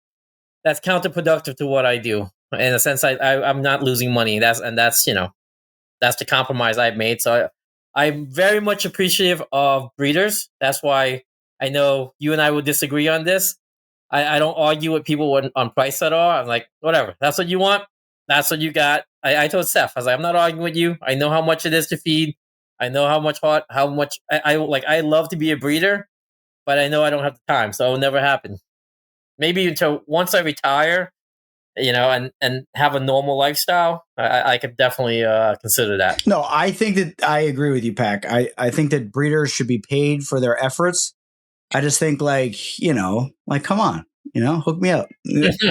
That's counterproductive to what I do. In a sense, I'm not losing money. That's the compromise I've made. So I'm very much appreciative of breeders. That's why I know you and I will disagree on this. I don't argue with people on price at all. I'm like, whatever. That's what you want. That's what you got. I told Seth, I was like, I'm not arguing with you. I know how much it is to feed. I know how much I like. I love to be a breeder, but I know I don't have the time, so it will never happen. Maybe until once I retire, and have a normal lifestyle, I could definitely consider that. No, I think that I agree with you, Pac. I think that breeders should be paid for their efforts. I just think come on, hook me up.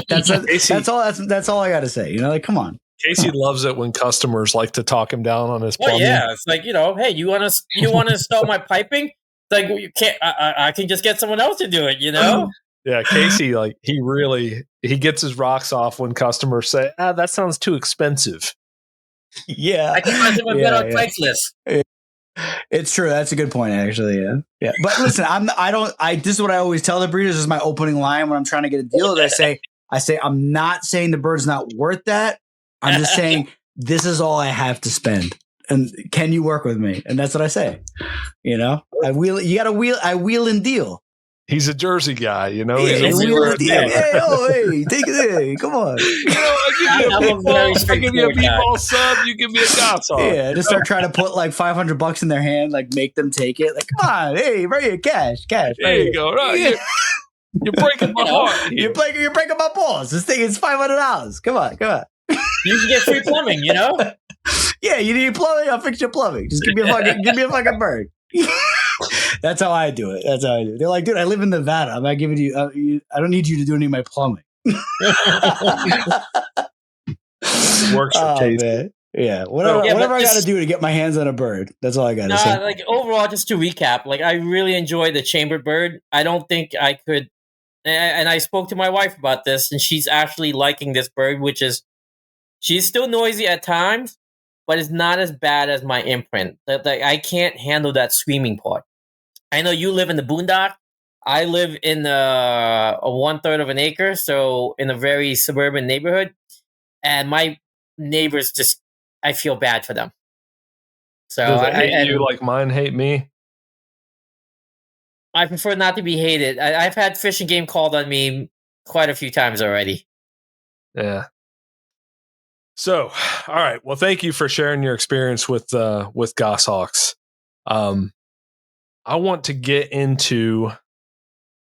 That's all I got to say. Come on. Casey loves it when customers like to talk him down on his plumbing. Oh yeah, it's like hey, you want to install my piping? It's like, well, you can't. I can just get someone else to do it. Yeah, Casey, he gets his rocks off when customers say, that sounds too expensive. Yeah. I can find someone better on Craigslist. It's true. That's a good point, actually. Yeah. But listen, this is what I always tell the breeders. This is my opening line when I'm trying to get a deal. I say, I'm not saying the bird's not worth that. I'm just saying this is all I have to spend. And can you work with me? And that's what I say. I wheel and deal. He's a Jersey guy, He's a wheel and deal. Hey, take it. Hey, come on. I give you a meatball sub. You give me a goshawk. Yeah, just start trying to put like $500 in their hand, like make them take it. Like, come on, hey, bring it, cash. There you go. Right. You're breaking my heart. You're breaking my balls. This thing is $500. Come on. You can get free plumbing, Yeah, you need plumbing. I'll fix your plumbing. Just give me a fucking bird. That's how I do it. They're like, dude, I live in Nevada. I'm not giving you. I don't need you to do any of my plumbing. Works for Casey. Man. Yeah, whatever I got to do to get my hands on a bird. That's all I got to say. Like overall, just to recap, like I really enjoy the chambered bird. I don't think I could. And I spoke to my wife about this, and she's actually liking this bird, which is she's still noisy at times, but it's not as bad as my imprint. Like I can't handle that screaming part. I know you live in the boondock. I live in a 1/3 of an acre, so in a very suburban neighborhood. And my neighbors I feel bad for them. So does it hate you like mine hate me? I prefer not to be hated. I've had Fish and Game called on me quite a few times already. Yeah. So, all right. Well, thank you for sharing your experience with goshawks. I want to get into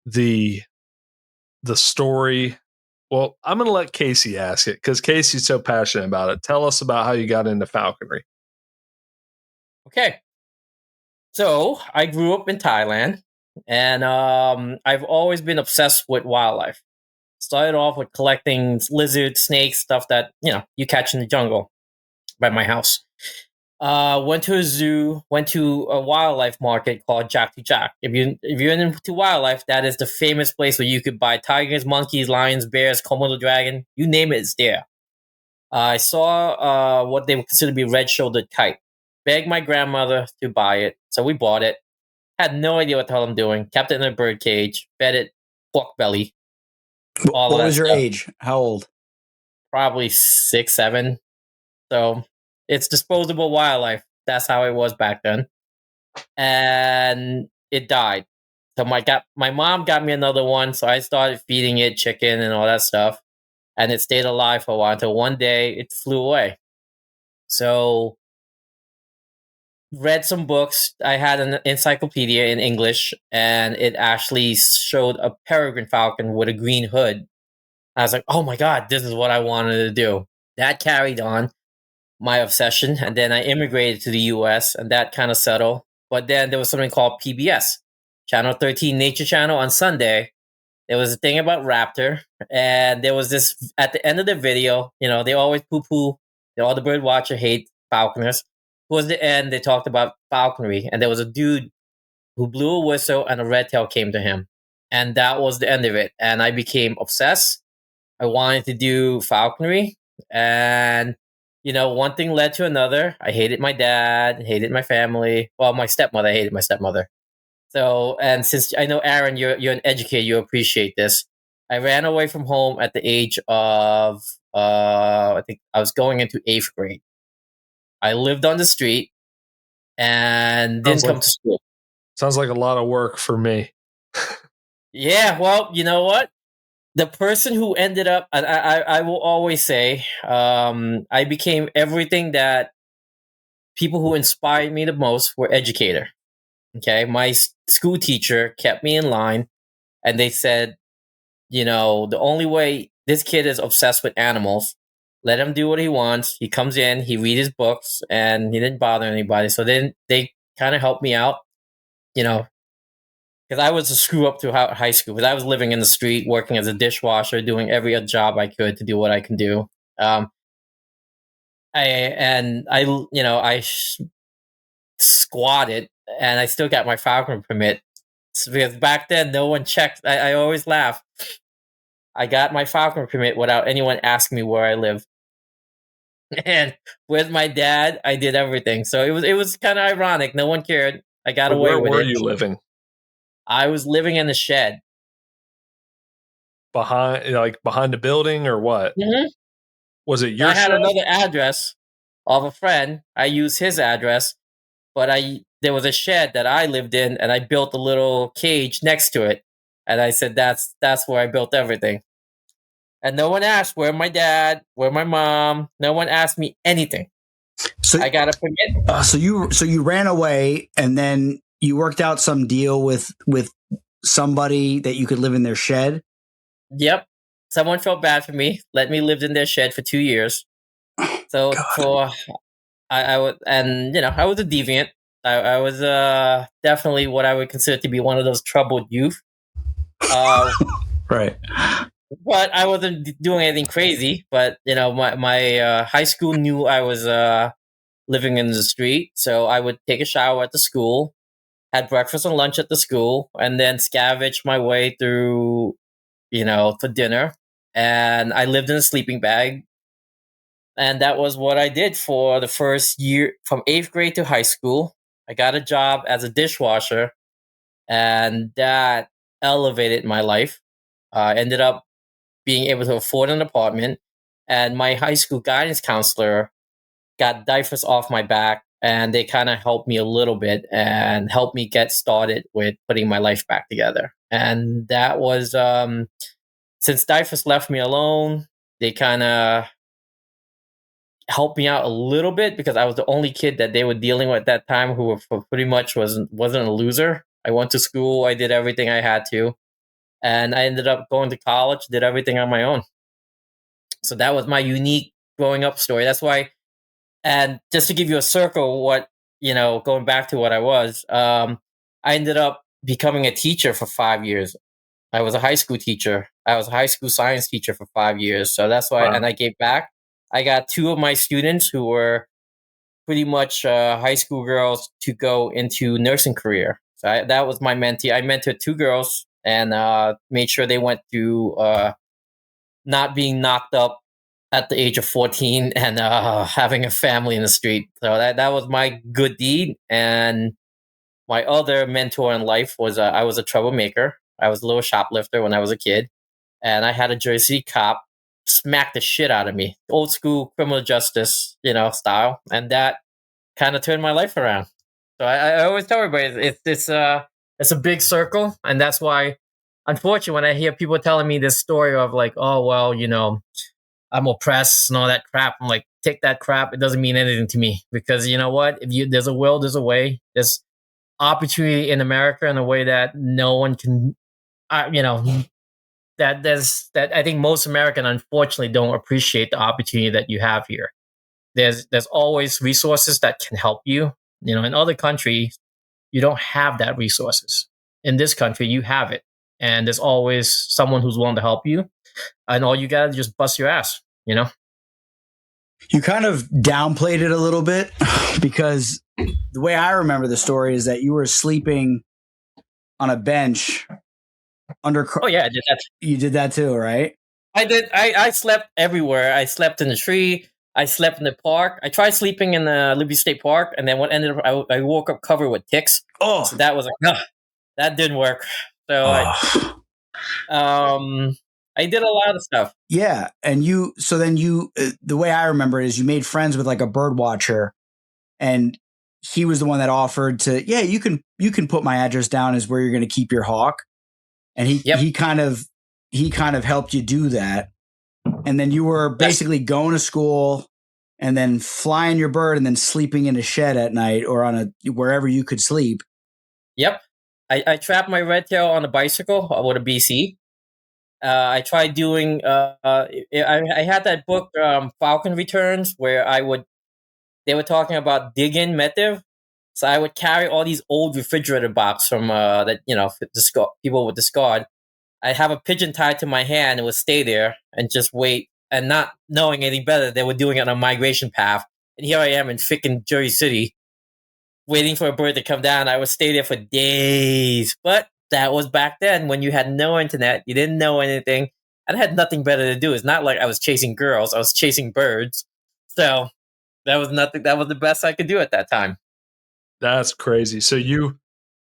the story. Well, I'm going to let Casey ask it because Casey's so passionate about it. Tell us about how you got into falconry. Okay. So I grew up in Thailand, and I've always been obsessed with wildlife. Started off with collecting lizards, snakes, stuff that you catch in the jungle by my house. Went to a zoo, went to a wildlife market called Jack to Jack. If you're into wildlife, that is the famous place where you could buy tigers, monkeys, lions, bears, Komodo dragon, you name it, it's there. I saw what they would consider to be red-shouldered kite. Begged my grandmother to buy it, so we bought it. Had no idea what the hell I'm doing. Kept it in a bird cage, fed it pork belly. What was your age? How old? Probably 6, 7. So it's disposable wildlife. That's how it was back then. And it died. So my mom got me another one, so I started feeding it chicken and all that stuff. And it stayed alive for a while until one day it flew away. So read some books. I had an encyclopedia in English, and it actually showed a peregrine falcon with a green hood. I was like, oh my God, this is what I wanted to do. That carried on my obsession, and then I immigrated to the US, and that kind of settled. But then there was something called PBS, Channel 13 Nature Channel on Sunday. There was a thing about raptor, and there was this, at the end of the video, they always poo-poo, all the bird watcher hate falconers. Towards the end, they talked about falconry, and there was a dude who blew a whistle, and a red tail came to him. and that was the end of it. And I became obsessed. I wanted to do falconry, and one thing led to another. I hated my dad, hated my family. Well, my stepmother, I hated my stepmother. So, and since I know Aaron, you're an educator, you appreciate this. I ran away from home at the age of I think I was going into 8th grade. I lived on the street and didn't come to school. Sounds like a lot of work for me. Yeah, well, you know what? The person who ended up, I will always say, I became everything that people who inspired me the most were educator. Okay, my school teacher kept me in line, and they said, the only way this kid is obsessed with animals, let him do what he wants. He comes in, he reads his books, and he didn't bother anybody. So then they kind of helped me out, because I was a screw up throughout high school. Because I was living in the street, working as a dishwasher, doing every other job I could to do what I can do. I squatted, and I still got my falcon permit. Because back then, no one checked. I always laugh. I got my falcon permit without anyone asking me where I live. And with my dad, I did everything. So it was kind of ironic. No one cared. I got away with it. Where were you living? I was living in a shed. Behind the building or what? Mm-hmm. Was it your I had shed? another address of a friend. I used his address, but there was a shed that I lived in, and I built a little cage next to it. And I said that's where I built everything. And no one asked where my dad, where my mom. No one asked me anything. So I got a permit. So you ran away, and then you worked out some deal with somebody that you could live in their shed. Yep. Someone felt bad for me. Let me live in their shed for 2 years. So I was a deviant. I was definitely what I would consider to be one of those troubled youth. Right. But I wasn't doing anything crazy. But my high school knew I was living in the street, so I would take a shower at the school, had breakfast and lunch at the school, and then scavenge my way through, for dinner. And I lived in a sleeping bag. And that was what I did for the first year, from 8th grade to high school. I got a job as a dishwasher, and that elevated my life. I ended up being able to afford an apartment, and my high school guidance counselor got diapers off my back, and they kind of helped me a little bit and helped me get started with putting my life back together. And that was, since diapers left me alone, they kind of helped me out a little bit because I was the only kid that they were dealing with at that time who pretty much wasn't a loser. I went to school, I did everything I had to, and I ended up going to college, did everything on my own. So that was my unique growing up story. That's why, and just to give you a circle, going back to what I was, I ended up becoming a teacher for 5 years. I was a high school teacher. I was a high school science teacher for 5 years. So that's why, and I gave back. I got 2 of my students who were pretty much high school girls to go into nursing career. So that was my mentee. I mentored 2 girls and made sure they went through not being knocked up at the age of 14 and having a family in the street. So that was my good deed. And my other mentor in life was I was a troublemaker. I was a little shoplifter when I was a kid. And I had a Jersey cop smack the shit out of me, old school criminal justice, style, and that kind of turned my life around. So I always tell everybody it's a big circle, and that's why, unfortunately, when I hear people telling me this story of like, oh well, I'm oppressed and all that crap, I'm like, take that crap. It doesn't mean anything to me because you know what? If there's a will, there's a way. There's opportunity in America in a way that no one can, that I think most Americans unfortunately don't appreciate the opportunity that you have here. There's always resources that can help you. In other countries, you don't have that resources. In this country, you have it, and there's always someone who's willing to help you. And all you gotta do is just bust your ass. You kind of downplayed it a little bit because the way I remember the story is that you were sleeping on a bench under. Oh yeah, I did that. You did that too, right? I did. I slept everywhere. I slept in the tree. I slept in the park. I tried sleeping in the Liberty State Park, and then what ended up, I woke up covered with ticks. Oh, So that was like, no, that didn't work. So oh. I did a lot of stuff. Yeah, and so then the way I remember it is you made friends with like a bird watcher, and he was the one that offered to, yeah, you can put my address down as where you're going to keep your hawk, and he kind of helped you do that, and then you were basically going to school and then flying your bird and then sleeping in a shed at night or on wherever you could sleep. Yep, I trapped my red tail on a bicycle with a BC. I tried doing. I had that book, Falcon Returns, where they were talking about digging method. So I would carry all these old refrigerator boxes from that people would discard. I'd have a pigeon tied to my hand and would stay there and just wait. And not knowing any better, they were doing it on a migration path. And here I am in freaking Jersey City, waiting for a bird to come down. I would stay there for days. But that was back then when you had no internet, you didn't know anything, and I had nothing better to do. It's not like I was chasing girls, I was chasing birds. So that was nothing. That was the best I could do at that time. That's crazy. So you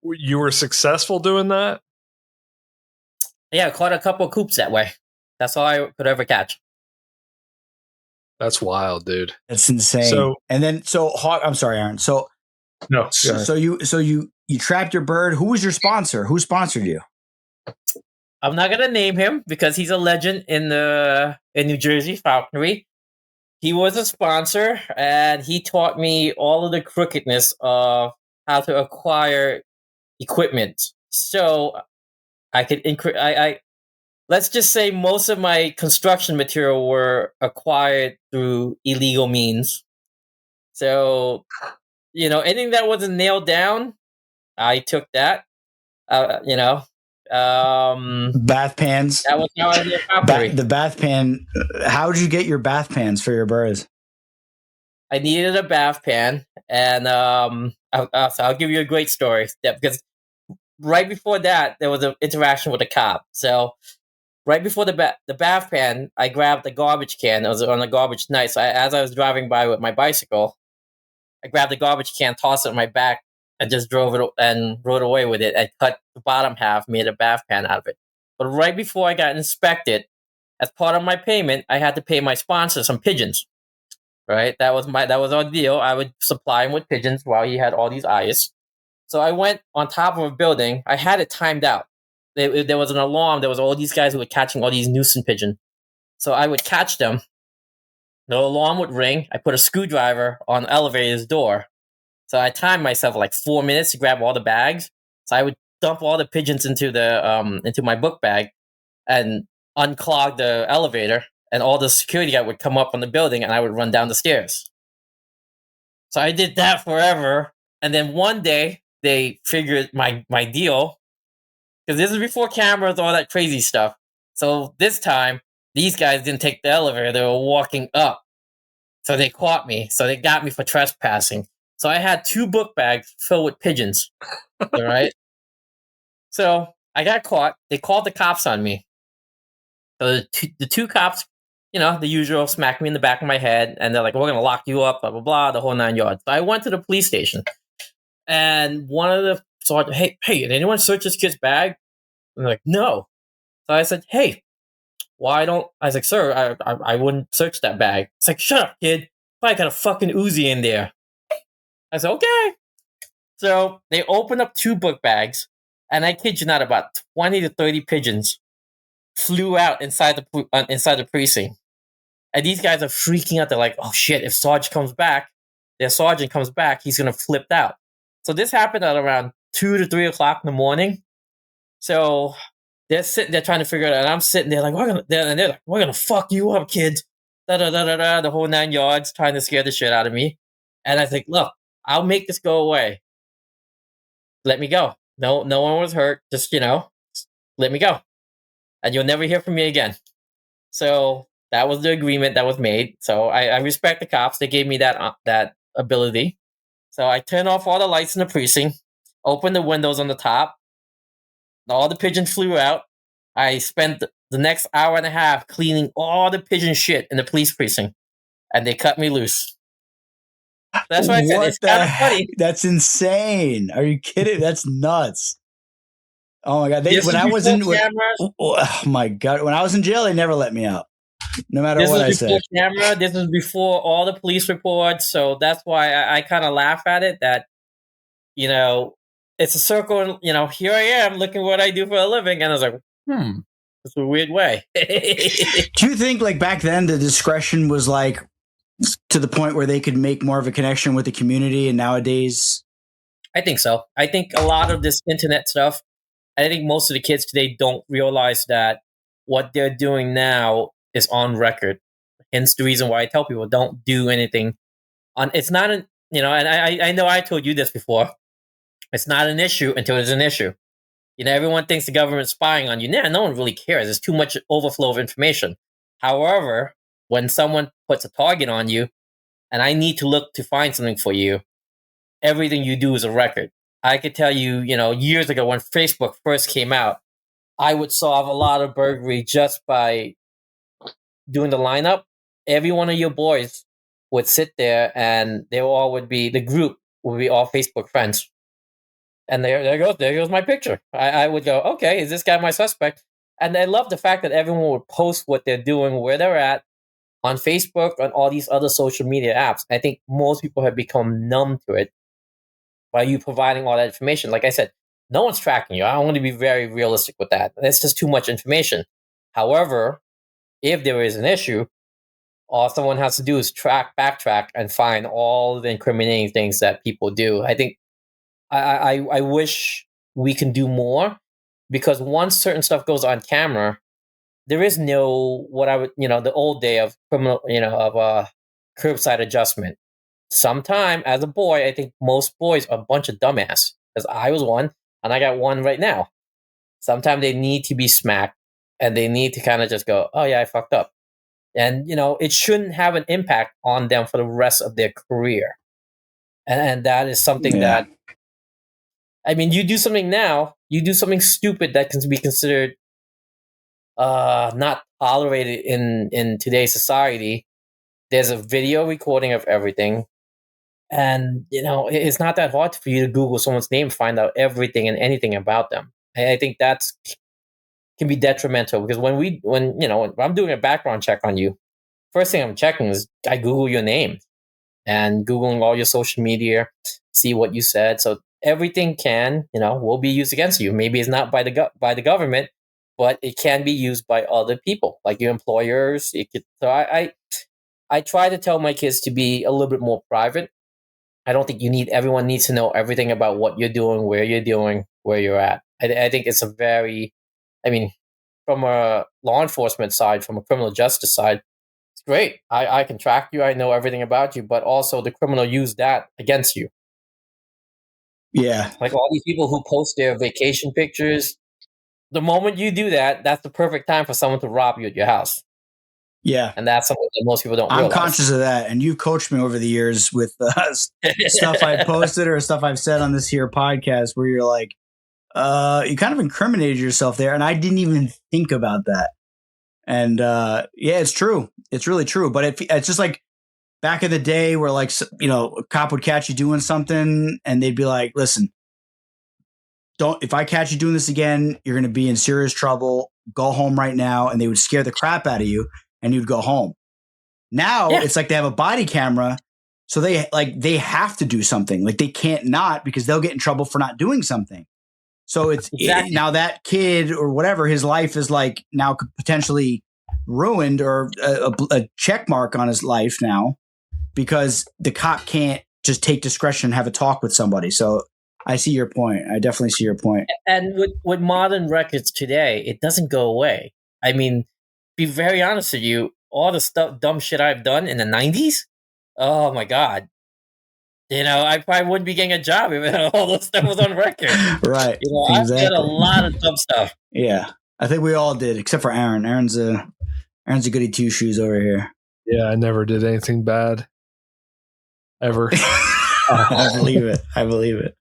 were successful doing that? Yeah, I caught a couple of coops that way. That's all I could ever catch. That's wild, dude. That's insane. So, and then I'm sorry, Aaron. So no, so you trapped your bird. Who was your sponsor? Who sponsored you? I'm not gonna name him because he's a legend in New Jersey falconry. He was a sponsor, and he taught me all of the crookedness of how to acquire equipment. So I could let's just say most of my construction material were acquired through illegal means. So, anything that wasn't nailed down, I took that. Bath pans. That was how I did falconry. The bath pan. How did you get your bath pans for your birds? I needed a bath pan, and so I'll give you a great story. Because right before that, there was an interaction with a cop. So right before the bath pan, I grabbed the garbage can. It was on a garbage night. So as I was driving by with my bicycle, I grabbed the garbage can, tossed it on my back, and just drove it and rode away with it. I cut the bottom half, made a bath pan out of it. But right before I got inspected, as part of my payment, I had to pay my sponsor some pigeons. Right, that was our deal. I would supply him with pigeons while he had all these eyes. So I went on top of a building. I had it timed out. There was an alarm. There was all these guys who were catching all these nuisance pigeons. So I would catch them. The alarm would ring. I put a screwdriver on the elevator's door. So I timed myself like 4 minutes to grab all the bags. So I would dump all the pigeons into my book bag and unclog the elevator, and all the security guard would come up on the building, and I would run down the stairs. So I did that forever, and then one day they figured my deal, because this is before cameras, all that crazy stuff. So this time, these guys didn't take the elevator; they were walking up. So they caught me. So they got me for trespassing. So I had 2 book bags filled with pigeons. All right. So I got caught. They called the cops on me. So the two cops, the usual, smacked me in the back of my head, and they're like, "We're going to lock you up, blah, blah, blah," the whole 9 yards. So I went to the police station, and one of the sergeants, hey, did anyone search this kid's bag? And they're like, "No." So I said, "Hey, why don't," I was like, "Sir, I wouldn't search that bag." It's like, "Shut up, kid. I got a fucking Uzi in there." I said, "Okay." So they opened up 2 book bags, and I kid you not, about 20 to 30 pigeons flew out inside the precinct. And these guys are freaking out. They're like, "Oh shit, if their sergeant comes back, he's going to flip out." So this happened at around 2 to 3 o'clock in the morning. So they're sitting there trying to figure it out. And I'm sitting there like, they're like, "We're going to fuck you up, kids." Da, da, da, da, da, the whole 9 yards, trying to scare the shit out of me. And I think, "Look, I'll make this go away. Let me go. No one was hurt. Just, let me go. And you'll never hear from me again." So that was the agreement that was made. So I respect the cops. They gave me that ability. So I turned off all the lights in the precinct, opened the windows on the top, All the pigeons flew out. I spent the next hour and a half cleaning all the pigeon shit in the police precinct, and they cut me loose. That's why I said it's kind of funny. That's insane. Are you kidding? That's nuts. Oh my god! When I was in, oh my god! When I was in jail, they never let me out, no matter what I said. Camera. This was before all the police reports, so that's why I kind of laugh at it. That it's a circle. And, here I am looking what I do for a living, and I was like, it's a weird way. Do you think like back then the discretion was like to the point where they could make more of a connection with the community, and nowadays? I think so. I think a lot of this internet stuff. I think most of the kids today don't realize that what they're doing now is on record. Hence the reason why I tell people don't do anything. It's not and I know I told you this before. It's not an issue until it's an issue. Everyone thinks the government's spying on you. No one really cares. There's too much overflow of information. However, when someone puts a target on you and I need to look to find something for you, everything you do is a record. I could tell you, years ago when Facebook first came out, I would solve a lot of burglary just by doing the lineup. Every one of your boys would sit there and the group would be all Facebook friends. And there goes my picture. I would go, okay, is this guy my suspect? And I love the fact that everyone would post what they're doing, where they're at, on Facebook, on all these other social media apps. I think most people have become numb to it by you providing all that information. Like I said, no one's tracking you. I want to be very realistic with that. That's just too much information. However, if there is an issue, all someone has to do is backtrack, and find all the incriminating things that people do. I think I wish we can do more, because once certain stuff goes on camera, there is no the old day of criminal, of curbside adjustment. Sometime as a boy, I think most boys are a bunch of dumbass, because I was one, and I got one right now. Sometimes they need to be smacked, and they need to kind of just go, oh yeah, I fucked up. And, it shouldn't have an impact on them for the rest of their career. And that is something that, you do something now, you do something stupid that can be considered not tolerated in today's society. There's a video recording of everything. And, it's not that hard for you to Google someone's name, find out everything and anything about them. And I think that's can be detrimental, because when I'm doing a background check on you, first thing I'm checking is I Google your name and Googling all your social media, see what you said. So everything will be used against you. Maybe it's not by the government, but it can be used by other people, like your employers. So I try to tell my kids to be a little bit more private. I don't think everyone needs to know everything about what you're doing, where you're at. I think it's from a law enforcement side, from a criminal justice side, it's great. I can track you. I know everything about you, but also the criminal use that against you. Yeah. Like all these people who post their vacation pictures, the moment you do that, that's the perfect time for someone to rob you at your house. Yeah. And that's something that most people don't realize. I'm conscious of that. And you've coached me over the years with stuff I've posted or stuff I've said on this here podcast, where you're like, you kind of incriminated yourself there. And I didn't even think about that. And it's true. It's really true. But it's just like back in the day where a cop would catch you doing something and they'd be like, listen, if I catch you doing this again, you're going to be in serious trouble. Go home right now. And they would scare the crap out of you and you'd go home. Now it's like they have a body camera. So they have to do something. Like they can't not, because they'll get in trouble for not doing something. So now that kid or whatever, his life is like now potentially ruined, or a check mark on his life now, because the cop can't just take discretion and have a talk with somebody. So I see your point. I definitely see your point. And with modern records today, it doesn't go away. Be very honest with you, all the dumb shit I've done in the 90s, oh my God. I probably wouldn't be getting a job if all this stuff was on record. Right. Exactly. I've done a lot of dumb stuff. Yeah. I think we all did, except for Aaron. Aaron's a goody two shoes over here. Yeah, I never did anything bad. Ever. I believe it.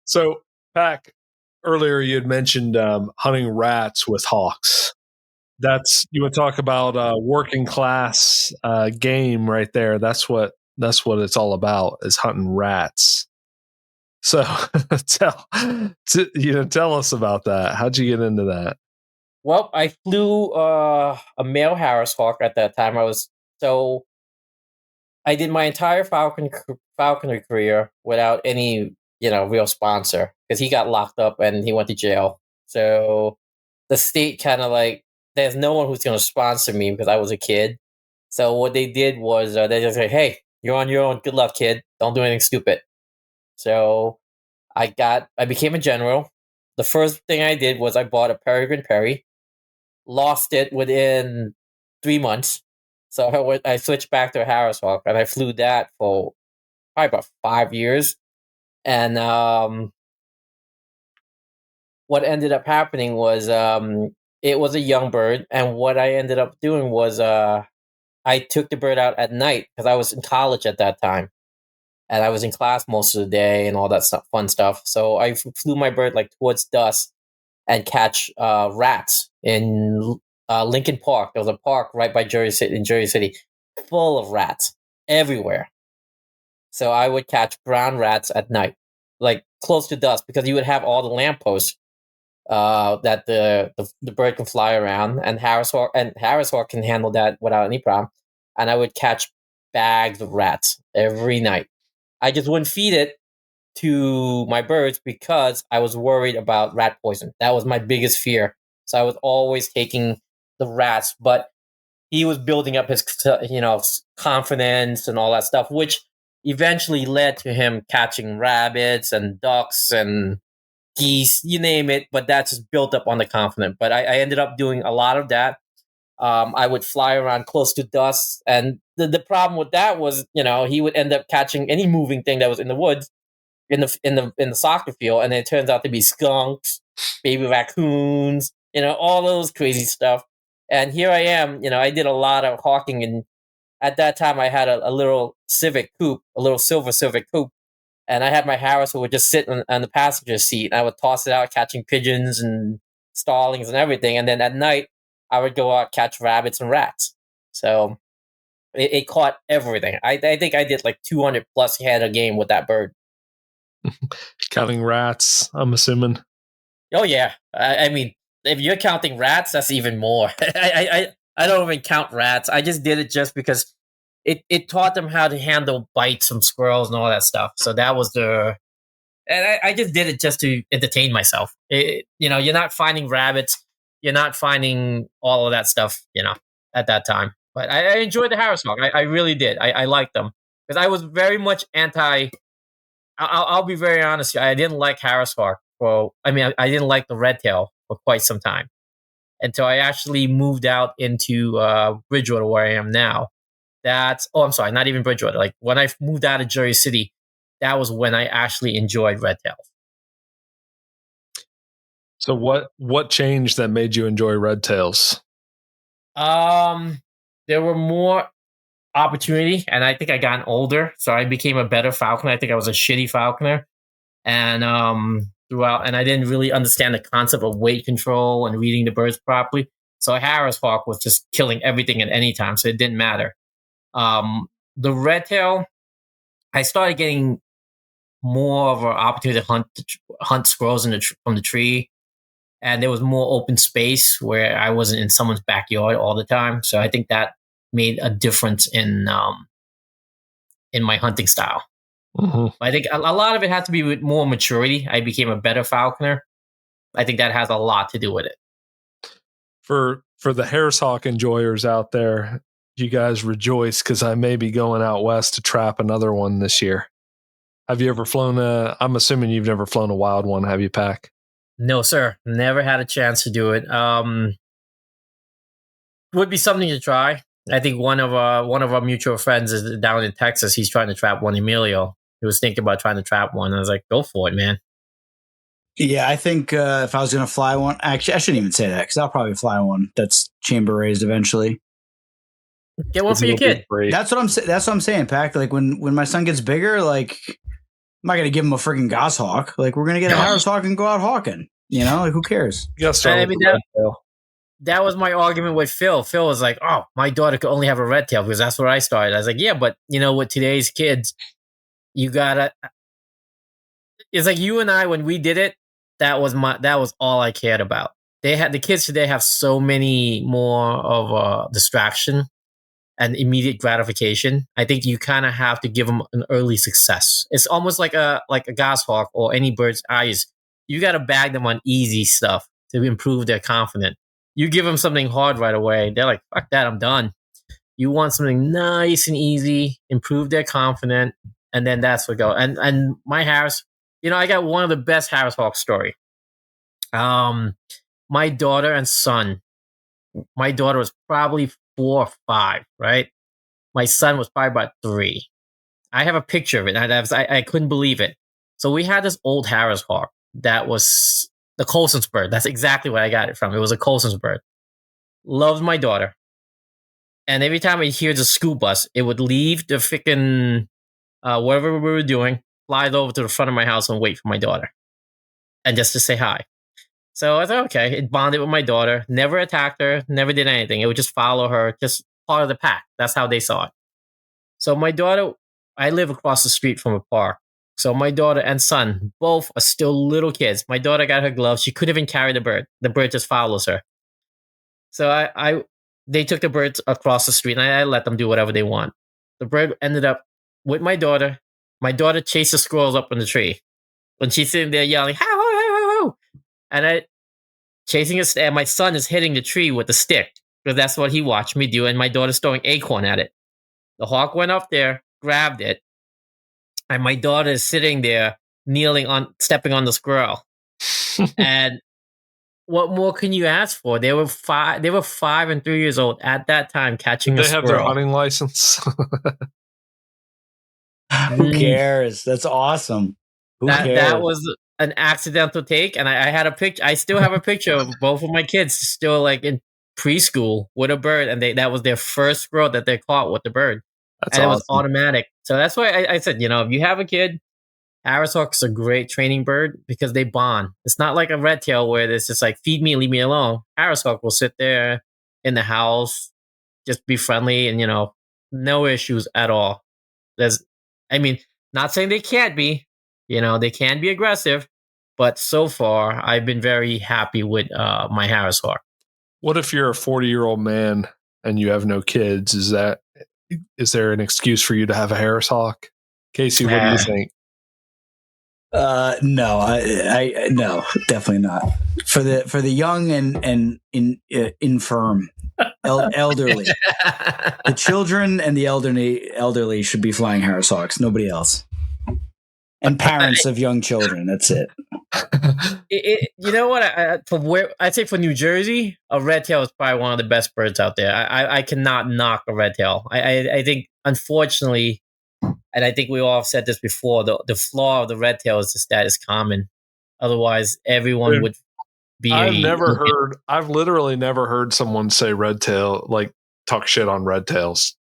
So, Pac, earlier you had mentioned hunting rats with hawks. You would talk about working class game right there. That's what it's all about, is hunting rats. So tell us about that. How'd you get into that? Well, I flew a male Harris Hawk at that time. I did my entire falconry career without any, real sponsor, because he got locked up and he went to jail. So the state kind of like, there's no one who's going to sponsor me because I was a kid. So what they did was they just like, hey, you're on your own. Good luck, kid. Don't do anything stupid. So I became a general. The first thing I did was I bought a Peregrine Perry, lost it within 3 months. So I switched back to a Harris Hawk, and I flew that for probably about 5 years. And what ended up happening was it was a young bird, and what I ended up doing was I took the bird out at night because I was in college at that time, and I was in class most of the day and all that fun stuff. So I flew my bird like towards dusk and catch rats in Lincoln Park. There was a park right by Jersey City, full of rats everywhere. So I would catch brown rats at night, like close to dusk, because you would have all the lampposts that the bird can fly around, and Harris Hawk can handle that without any problem. And I would catch bags of rats every night. I just wouldn't feed it to my birds because I was worried about rat poison. That was my biggest fear. So I was always taking the rats, but he was building up his, confidence and all that stuff, which eventually led to him catching rabbits and ducks and geese, you name it. But that just built up on the confidence. But I ended up doing a lot of that. I would fly around close to dusk, and the problem with that was, he would end up catching any moving thing that was in the woods, in the soccer field, and it turns out to be skunks, baby raccoons, all those crazy stuff. And here I am, I did a lot of hawking, and at that time I had a little Civic coupe, a little silver Civic coupe, and I had my Harris who would just sit on the passenger seat, and I would toss it out, catching pigeons and starlings and everything. And then at night I would go out, catch rabbits and rats. So it caught everything. I think I did like 200 plus head a game with that bird. Counting rats, I'm assuming. Oh yeah, I mean, if you're counting rats, that's even more. I don't even count rats. I just did it just because it taught them how to handle bites from squirrels and all that stuff. So that was and I just did it just to entertain myself. You're not finding rabbits, you're not finding all of that stuff, at that time. But I enjoyed the Harris Hawk. I really did. I liked them because I was very much anti. I'll be very honest. I didn't like Harris Hawk. Well, I didn't like the red tail for quite some time until I actually moved out into Bridgewater, where I am now. I'm sorry, not even Bridgewater. Like when I moved out of Jersey City, that was when I actually enjoyed red tails. So what changed that made you enjoy red tails? There were more opportunity, and I think I gotten older, so I became a better falconer. I think I was a shitty falconer, and throughout, and I didn't really understand the concept of weight control and reading the birds properly. So Harris Hawk was just killing everything at any time, so it didn't matter. The red tail, I started getting more of an opportunity to hunt squirrels from the tree, and there was more open space where I wasn't in someone's backyard all the time. So I think that made a difference in my hunting style. Mm-hmm. I think a lot of it had to be with more maturity. I became a better falconer. I think that has a lot to do with it. For the Harris Hawk enjoyers out there, you guys rejoice because I may be going out west to trap another one this year. Have you ever flown I'm assuming you've never flown a wild one, have you, Pac? No, sir. Never had a chance to do it. Would be something to try. I think one of our mutual friends is down in Texas. He's trying to trap one. Emilio. He was thinking about trying to trap one. I was like, go for it, man. Yeah, I think if I was going to fly one, actually, I shouldn't even say that because I'll probably fly one that's chamber raised eventually. Get one for your kid. That's what I'm saying, Pac. Like when my son gets bigger, like not going to give him a freaking goshawk. Like, we're going to get a Harris hawk and go out hawking. You know, like, who cares? You gotta start I with mean, the red tail. that was my argument with Phil. Phil was like, "Oh, my daughter could only have a red tail because that's where I started." I was like, "Yeah, but with today's kids, you gotta." It's like you and I when we did it. That was all I cared about. The kids today have so many more of a distraction and immediate gratification. I think you kind of have to give them an early success. It's almost like a goshawk or any bird's eyes. You got to bag them on easy stuff to improve their confidence. You give them something hard right away, they're like, "Fuck that, I'm done." You want something nice and easy, improve their confidence, and then that's what go. And my Harris, I got one of the best Harris Hawk story. My daughter and son. My daughter was probably 4 or 5, right? My son was probably about 3. I have a picture of it. I couldn't believe it. So we had this old Harris Hawk that was the Colson's bird. That's exactly where I got it from. It was a Colson's bird. Loved my daughter. And every time it hears a school bus, it would leave the freaking whatever we were doing, flies over to the front of my house and wait for my daughter. And just to say hi. So I thought, okay, it bonded with my daughter, never attacked her, never did anything. It would just follow her, just part of the pack. That's how they saw it. So my daughter, I live across the street from a park. So my daughter and son, both are still little kids. My daughter got her gloves. She couldn't even carry the bird. The bird just follows her. So they took the birds across the street and I let them do whatever they want. The bird ended up with my daughter. My daughter chased the squirrels up in the tree. When she's sitting there yelling, "How, how, how, how," and I chasing a and my son is hitting the tree with a stick because that's what he watched me do, and my daughter's throwing acorn at it. The hawk went up there, grabbed it, and my daughter is sitting there stepping on the squirrel. And what more can you ask for? They were 5 and 3 years old at that time catching Did a they squirrel. have their hunting license? Who cares? That's awesome. Who cares? That was an accidental take, and I had a picture. I still have a picture of both of my kids still like in preschool with a bird, and that was their first squirrel that they caught with the bird. That's and awesome. It was automatic. So that's why I said, if you have a kid, Harris Hawk is a great training bird because they bond. It's not like a red tail where it's just like feed me, leave me alone. Harris Hawk will sit there in the house, just be friendly, and no issues at all. Not saying they can't be. They can be aggressive, but so far I've been very happy with my Harris Hawk. What if you're a 40-year-old man and you have no kids? Is there an excuse for you to have a Harris Hawk? Casey, what do you think? No, I no, definitely not. For the young and infirm, elderly, the children and the elderly should be flying Harris Hawks. Nobody else. And parents of young children. That's it. You know what? I'd say for New Jersey, a red tail is probably one of the best birds out there. I cannot knock a red tail. I think, unfortunately, and I think we all have said this before, the flaw of the red tail is just that it's common. Otherwise, everyone would be. I've literally never heard someone say red tail, like talk shit on red tails.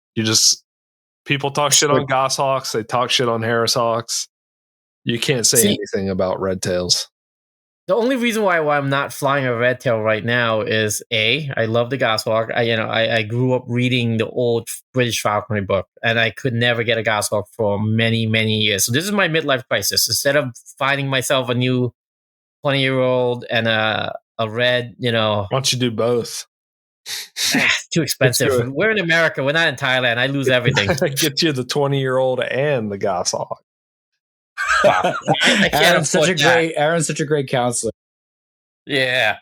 People talk shit on goshawks. They talk shit on Harris Hawks. You can't say anything about red tails. The only reason why I'm not flying a red tail right now is I love the goshawk. I grew up reading the old British falconry book, and I could never get a goshawk for many, many years. So this is my midlife crisis. Instead of finding myself a new 20-year-old and a red, Why don't you do both? Too expensive. We're in America. We're not in Thailand. I lose everything. Get you the 20-year-old and the goshawk. Wow. I can't Aaron's such a great counselor. Yeah,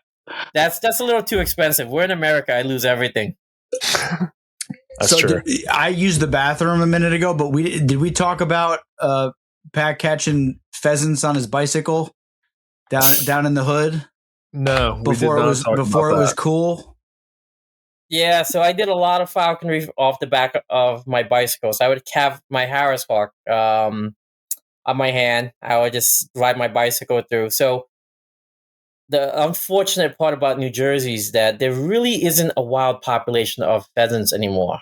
that's a little too expensive. We're in America. I lose everything. That's true. I used the bathroom a minute ago, but did we talk about Pat catching pheasants on his bicycle down in the hood? No, before it was cool. Yeah, so I did a lot of falconry off the back of my bicycle. So I would have my Harris Hawk on my hand. I would just ride my bicycle through. So the unfortunate part about New Jersey is that there really isn't a wild population of pheasants anymore.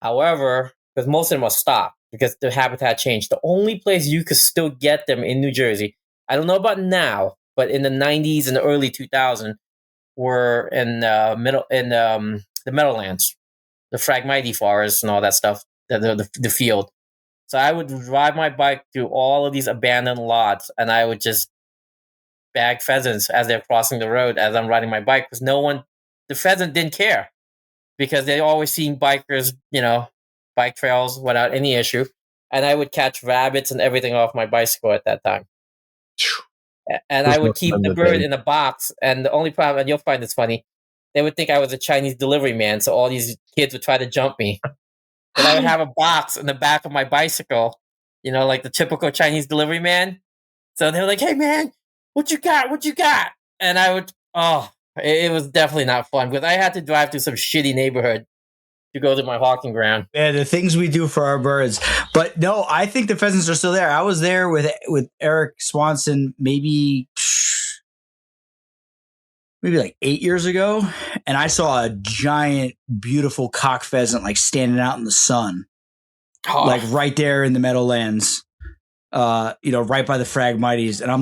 However, because most of them are stopped. because the habitat changed. The only place you could still get them in New Jersey, I don't know about now, but in the 90s and the early 2000s, were in the Meadowlands, the Phragmite forests and all that stuff, the field. So I would ride my bike through all of these abandoned lots, and I would just bag pheasants as they're crossing the road as I'm riding my bike, because the pheasant didn't care, because they always seen bikers, bike trails without any issue. And I would catch rabbits and everything off my bicycle at that time. And I There's would no keep time the to bird think. in a box. And the only problem, and you'll find this funny, they would think I was a Chinese delivery man. So all these kids would try to jump me. But I would have a box in the back of my bicycle, like the typical Chinese delivery man. So they were like, "Hey man, what you got? What you got?" And I would, it was definitely not fun, because I had to drive through some shitty neighborhood to go to my hawking ground. Yeah, the things we do for our birds. But no, I think the pheasants are still there. I was there with Eric Swanson maybe like 8 years ago, and I saw a giant, beautiful cock pheasant like standing out in the sun, like right there in the Meadowlands, right by the Phragmites. And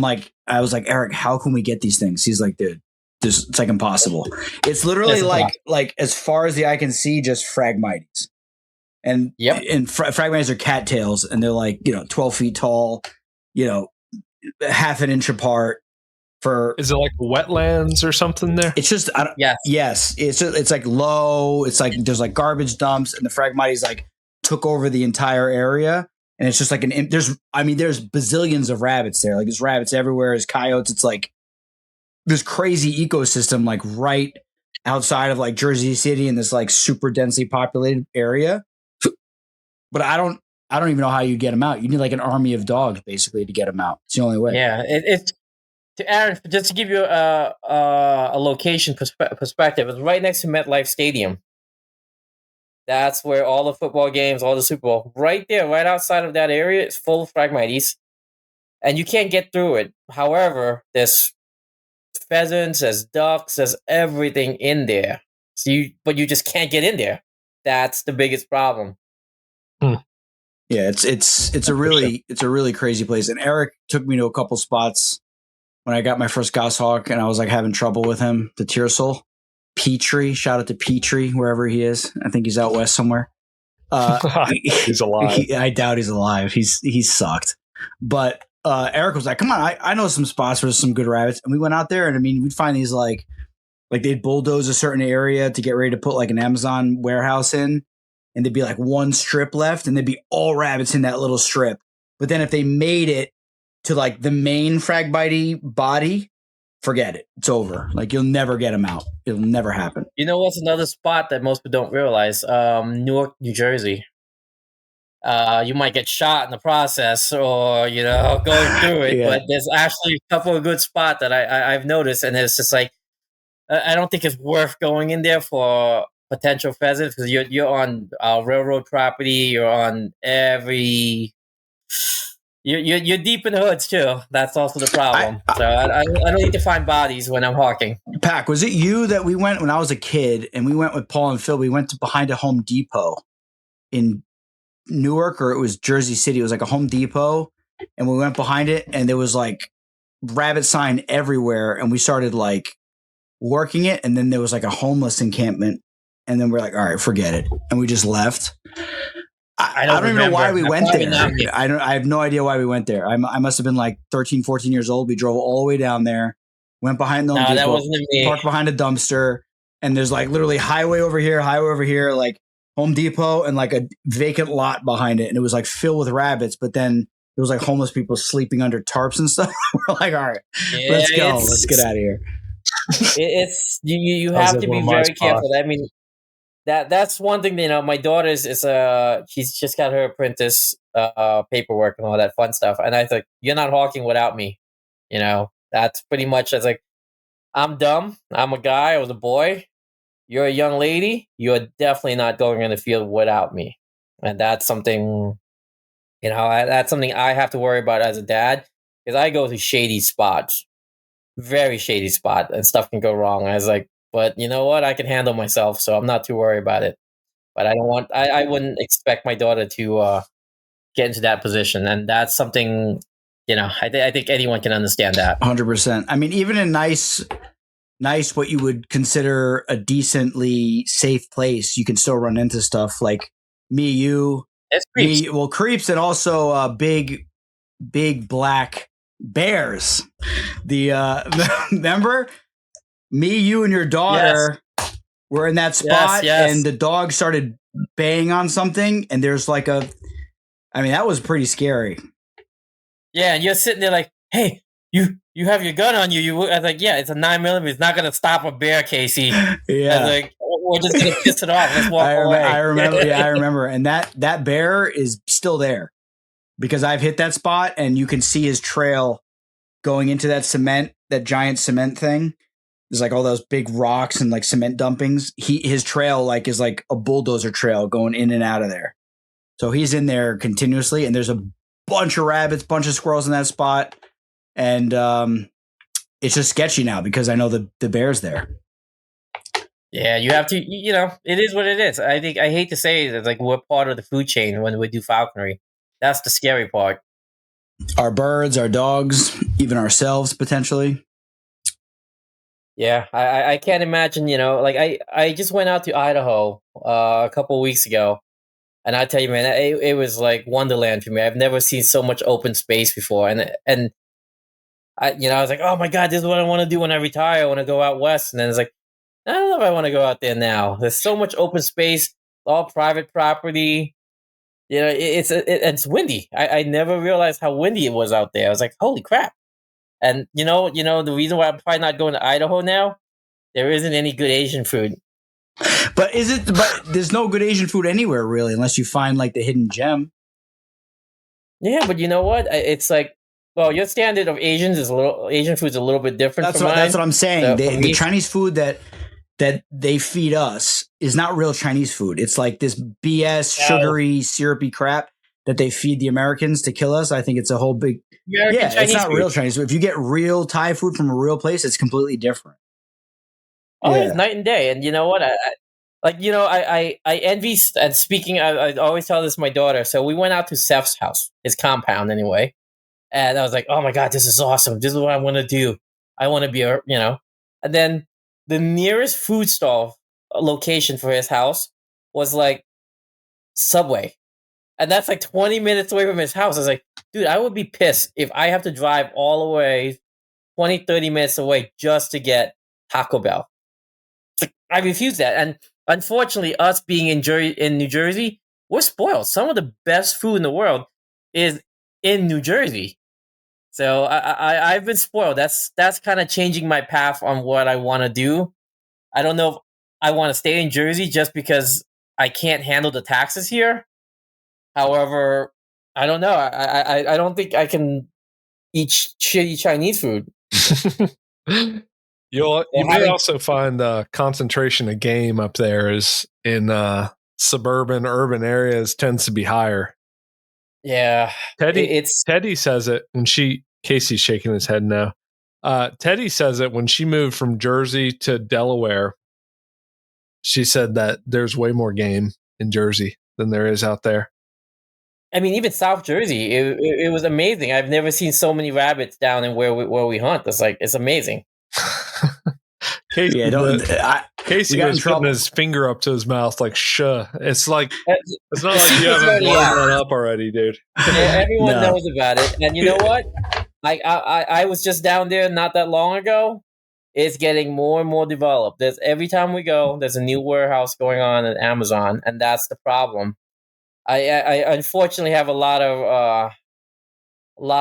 I was like, Eric, how can we get these things? He's like, dude, it's like impossible. It's literally like as far as the eye can see, just Phragmites. And Phragmites are cattails, and they're like 12 feet tall, half an inch apart. Is it like wetlands or something there? It's just yes. It's like low. It's like there's like garbage dumps, and the Phragmites like took over the entire area, and it's just like there's bazillions of rabbits there. Like there's rabbits everywhere. There's coyotes. It's like this crazy ecosystem like right outside of like Jersey City in this like super densely populated area. But I don't even know how you get them out. You need like an army of dogs basically to get them out. It's the only way. Yeah, it's to Aaron, just to give you a location perspective. It's right next to MetLife Stadium. That's where all the football games, all the Super Bowl, right there, right outside of that area, is full of Phragmites, and you can't get through it. However, there's pheasants, there's ducks, there's everything in there. But you just can't get in there. That's the biggest problem. Yeah, it's a really crazy place. And Eric took me to a couple spots when I got my first goshawk, and I was like having trouble with him. The Tearsel, Petrie, shout out to Petrie wherever he is. I think he's out west somewhere. He's alive. I doubt he's alive. He's sucked. But Eric was like, "Come on, I know some spots where there's some good rabbits." And we went out there, and I mean, we'd find these like they'd bulldoze a certain area to get ready to put like an Amazon warehouse in. And there'd be like one strip left, and there'd be all rabbits in that little strip. But then if they made it to like the main Phragmite body, forget it. It's over. Like you'll never get them out. It'll never happen. You know what's another spot that most people don't realize? Newark, New Jersey. You might get shot in the process, or going through it. But there's actually a couple of good spots that I've noticed, and it's just like I don't think it's worth going in there for potential pheasants, because you're on railroad property. You're on you're deep in the hoods too. That's also the problem. So I don't need to find bodies when I'm hawking. Pac, was it you that we went when I was a kid, and we went with Paul and Phil? We went to behind a Home Depot in Newark, or it was Jersey City. It was like a Home Depot, and we went behind it, and there was like rabbit sign everywhere, and we started like working it, and then there was like a homeless encampment. And then we're like, all right, forget it. And we just left. I don't even know why we went there. I have no idea why we went there. I must have been like 13, 14 years old. We drove all the way down there, went behind the Home Depot, parked behind a dumpster. And there's like literally highway over here, like Home Depot, and like a vacant lot behind it. And it was like filled with rabbits. But then there was like homeless people sleeping under tarps and stuff. We're like, all right, let's go. Let's get out of here. It's you have to be very careful. I mean, that's one thing. My daughter is she's just got her apprentice paperwork and all that fun stuff, and I thought, you're not hawking without me. That's pretty much. It's like, I'm dumb. I'm a guy. I was a boy. You're a young lady. You're definitely not going in the field without me, and that's something. That's something I have to worry about as a dad, because I go to shady spots, very shady spot, and stuff can go wrong. I was like, but you know what? I can handle myself, so I'm not too worried about it. But I wouldn't expect my daughter to get into that position, and that's something I think anyone can understand that. 100%. I mean, even in nice, what you would consider a decently safe place, you can still run into stuff like you, It's creeps. creeps, and also big black bears. The remember me, you, and your daughter were in that spot, Yes. and the dog started baying on something, and there's like that was pretty scary. Yeah, and you're sitting there like, hey, you have your gun on you. I was like, yeah, it's a 9mm. It's not gonna stop a bear, Casey. Yeah, I was like, we're just gonna piss it off. Let's walk away. I remember. Yeah, I remember. And that bear is still there because I've hit that spot, and you can see his trail going into that giant cement thing. There's like all those big rocks and like cement dumpings. His trail is like a bulldozer trail going in and out of there. So he's in there continuously, and there's a bunch of rabbits, bunch of squirrels in that spot, and it's just sketchy now because I know the bear's there. Yeah, you have to. It is what it is. I hate to say it, like we're part of the food chain when we do falconry. That's the scary part. Our birds, our dogs, even ourselves potentially. Yeah, I can't imagine. Like I just went out to Idaho a couple of weeks ago. And I tell you, man, it was like Wonderland for me. I've never seen so much open space before, and I was like, oh my god, this is what I want to do when I retire. I want to go out west, and then it's like, I don't know if I want to go out there now. There's so much open space, all private property. It's windy. I never realized how windy it was out there. I was like, holy crap! And the reason why I'm probably not going to Idaho now, there isn't any good Asian food. But there's no good Asian food anywhere really, unless you find like the hidden gem. Yeah, but you know what? It's like, well, your standard of Asian food's a little bit different. That's what I'm saying. The Chinese food that they feed us is not real Chinese food. It's like this BS sugary, syrupy crap that they feed the Americans to kill us. I think it's a whole big Chinese it's not food. Real Chinese food. If you get real Thai food from a real place, it's completely different. Oh, it's night and day. And you know what? I envy. And speaking, I always tell this to my daughter. So we went out to Seth's house, his compound, anyway. And I was like, "Oh my god, this is awesome! This is what I want to do. I want to be And then the nearest food stall location for his house was like Subway, and that's like 20 minutes away from his house. I was like, dude, I would be pissed if I have to drive all the way 20, 30 minutes away just to get Taco Bell. I refuse that. And unfortunately, us being in New Jersey, we're spoiled. Some of the best food in the world is in New Jersey. So I've been spoiled. That's kind of changing my path on what I want to do. I don't know if I want to stay in Jersey just because I can't handle the taxes here. However, I don't know. I don't think I can eat shitty Chinese food. You may also find concentration of game up there is in suburban, urban areas tends to be higher. Yeah, Teddy says it when Casey's shaking his head now. Teddy says it when she moved from Jersey to Delaware. She said that there's way more game in Jersey than there is out there. I mean, even South Jersey, it was amazing. I've never seen so many rabbits down in where we hunt. It's amazing. Casey, Casey was putting his finger up to his mouth like, "Shuh." It's like it's not like you haven't blown that up already, dude. Everyone knows about it, and you know what? I was just down there not that long ago. It's getting more and more developed. Every time we go, there's a new warehouse going on at Amazon, and that's the problem. I unfortunately have a lot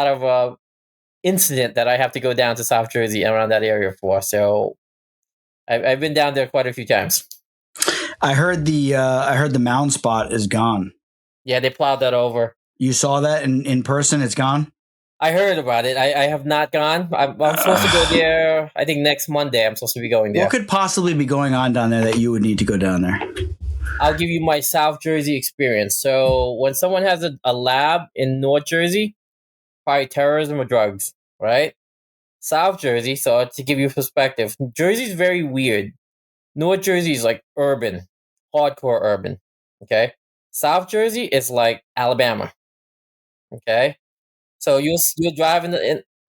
of incident that I have to go down to South Jersey around that area for. So I've been down there quite a few times. I heard the mound spot is gone. Yeah, they plowed that over. You saw that in person? It's gone? I heard about it. I have not gone. I'm supposed to go there. I think next Monday I'm supposed to be going there. What could possibly be going on down there that you would need to go down there? I'll give you my South Jersey experience. So when someone has a lab in North Jersey, probably terrorism or drugs, right? South Jersey, so to give you perspective, Jersey's very weird. North Jersey is like urban, hardcore urban, okay? South Jersey is like Alabama. Okay, so you'll drive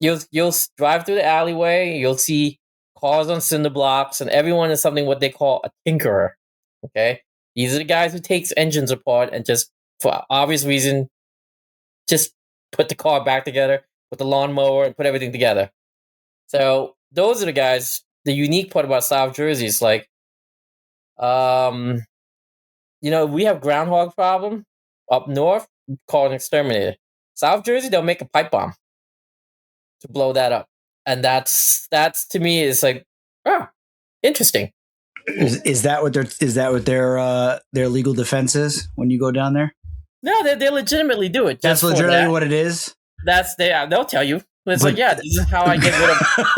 you'll drive through the alleyway. You'll see cars on cinder blocks, and everyone is something what they call a tinkerer. Okay, these are the guys who takes engines apart and just for obvious reason just put the car back together with the lawnmower and put everything together. So those are the guys. The unique part about South Jersey is like, um, we have groundhog problem up north called an exterminator. South Jersey, they'll make a pipe bomb to blow that up, and that's to me is like, interesting. Is that what their legal defense is when you go down there? No, they legitimately do it. That's legitimately what it is. They'll tell you. It's like, yeah, this is how I get rid of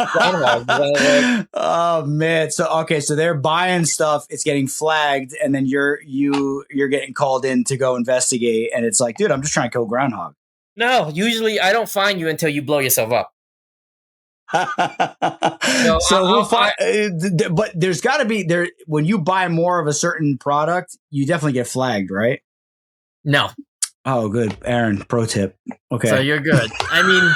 groundhogs. Oh man! So they're buying stuff. It's getting flagged, and then you're getting called in to go investigate. And it's like, dude, I'm just trying to kill groundhog. No, usually I don't find you until you blow yourself up. But there's got to be there when you buy more of a certain product, you definitely get flagged, right? No. Oh, good, Aaron. Pro tip. Okay, so you're good. I mean,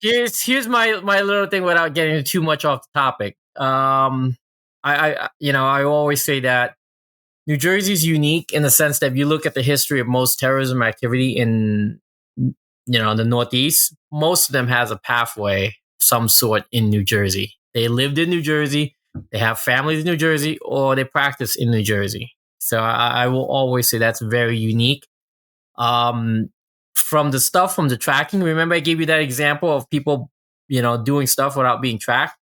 here's my little thing without getting too much off the topic. I always say that New Jersey is unique in the sense that if you look at the history of most terrorism activity in the Northeast, most of them has a pathway of some sort in New Jersey. They lived in New Jersey, they have families in New Jersey, or they practice in New Jersey. So I will always say that's very unique. From the tracking, remember I gave you that example of people, doing stuff without being tracked.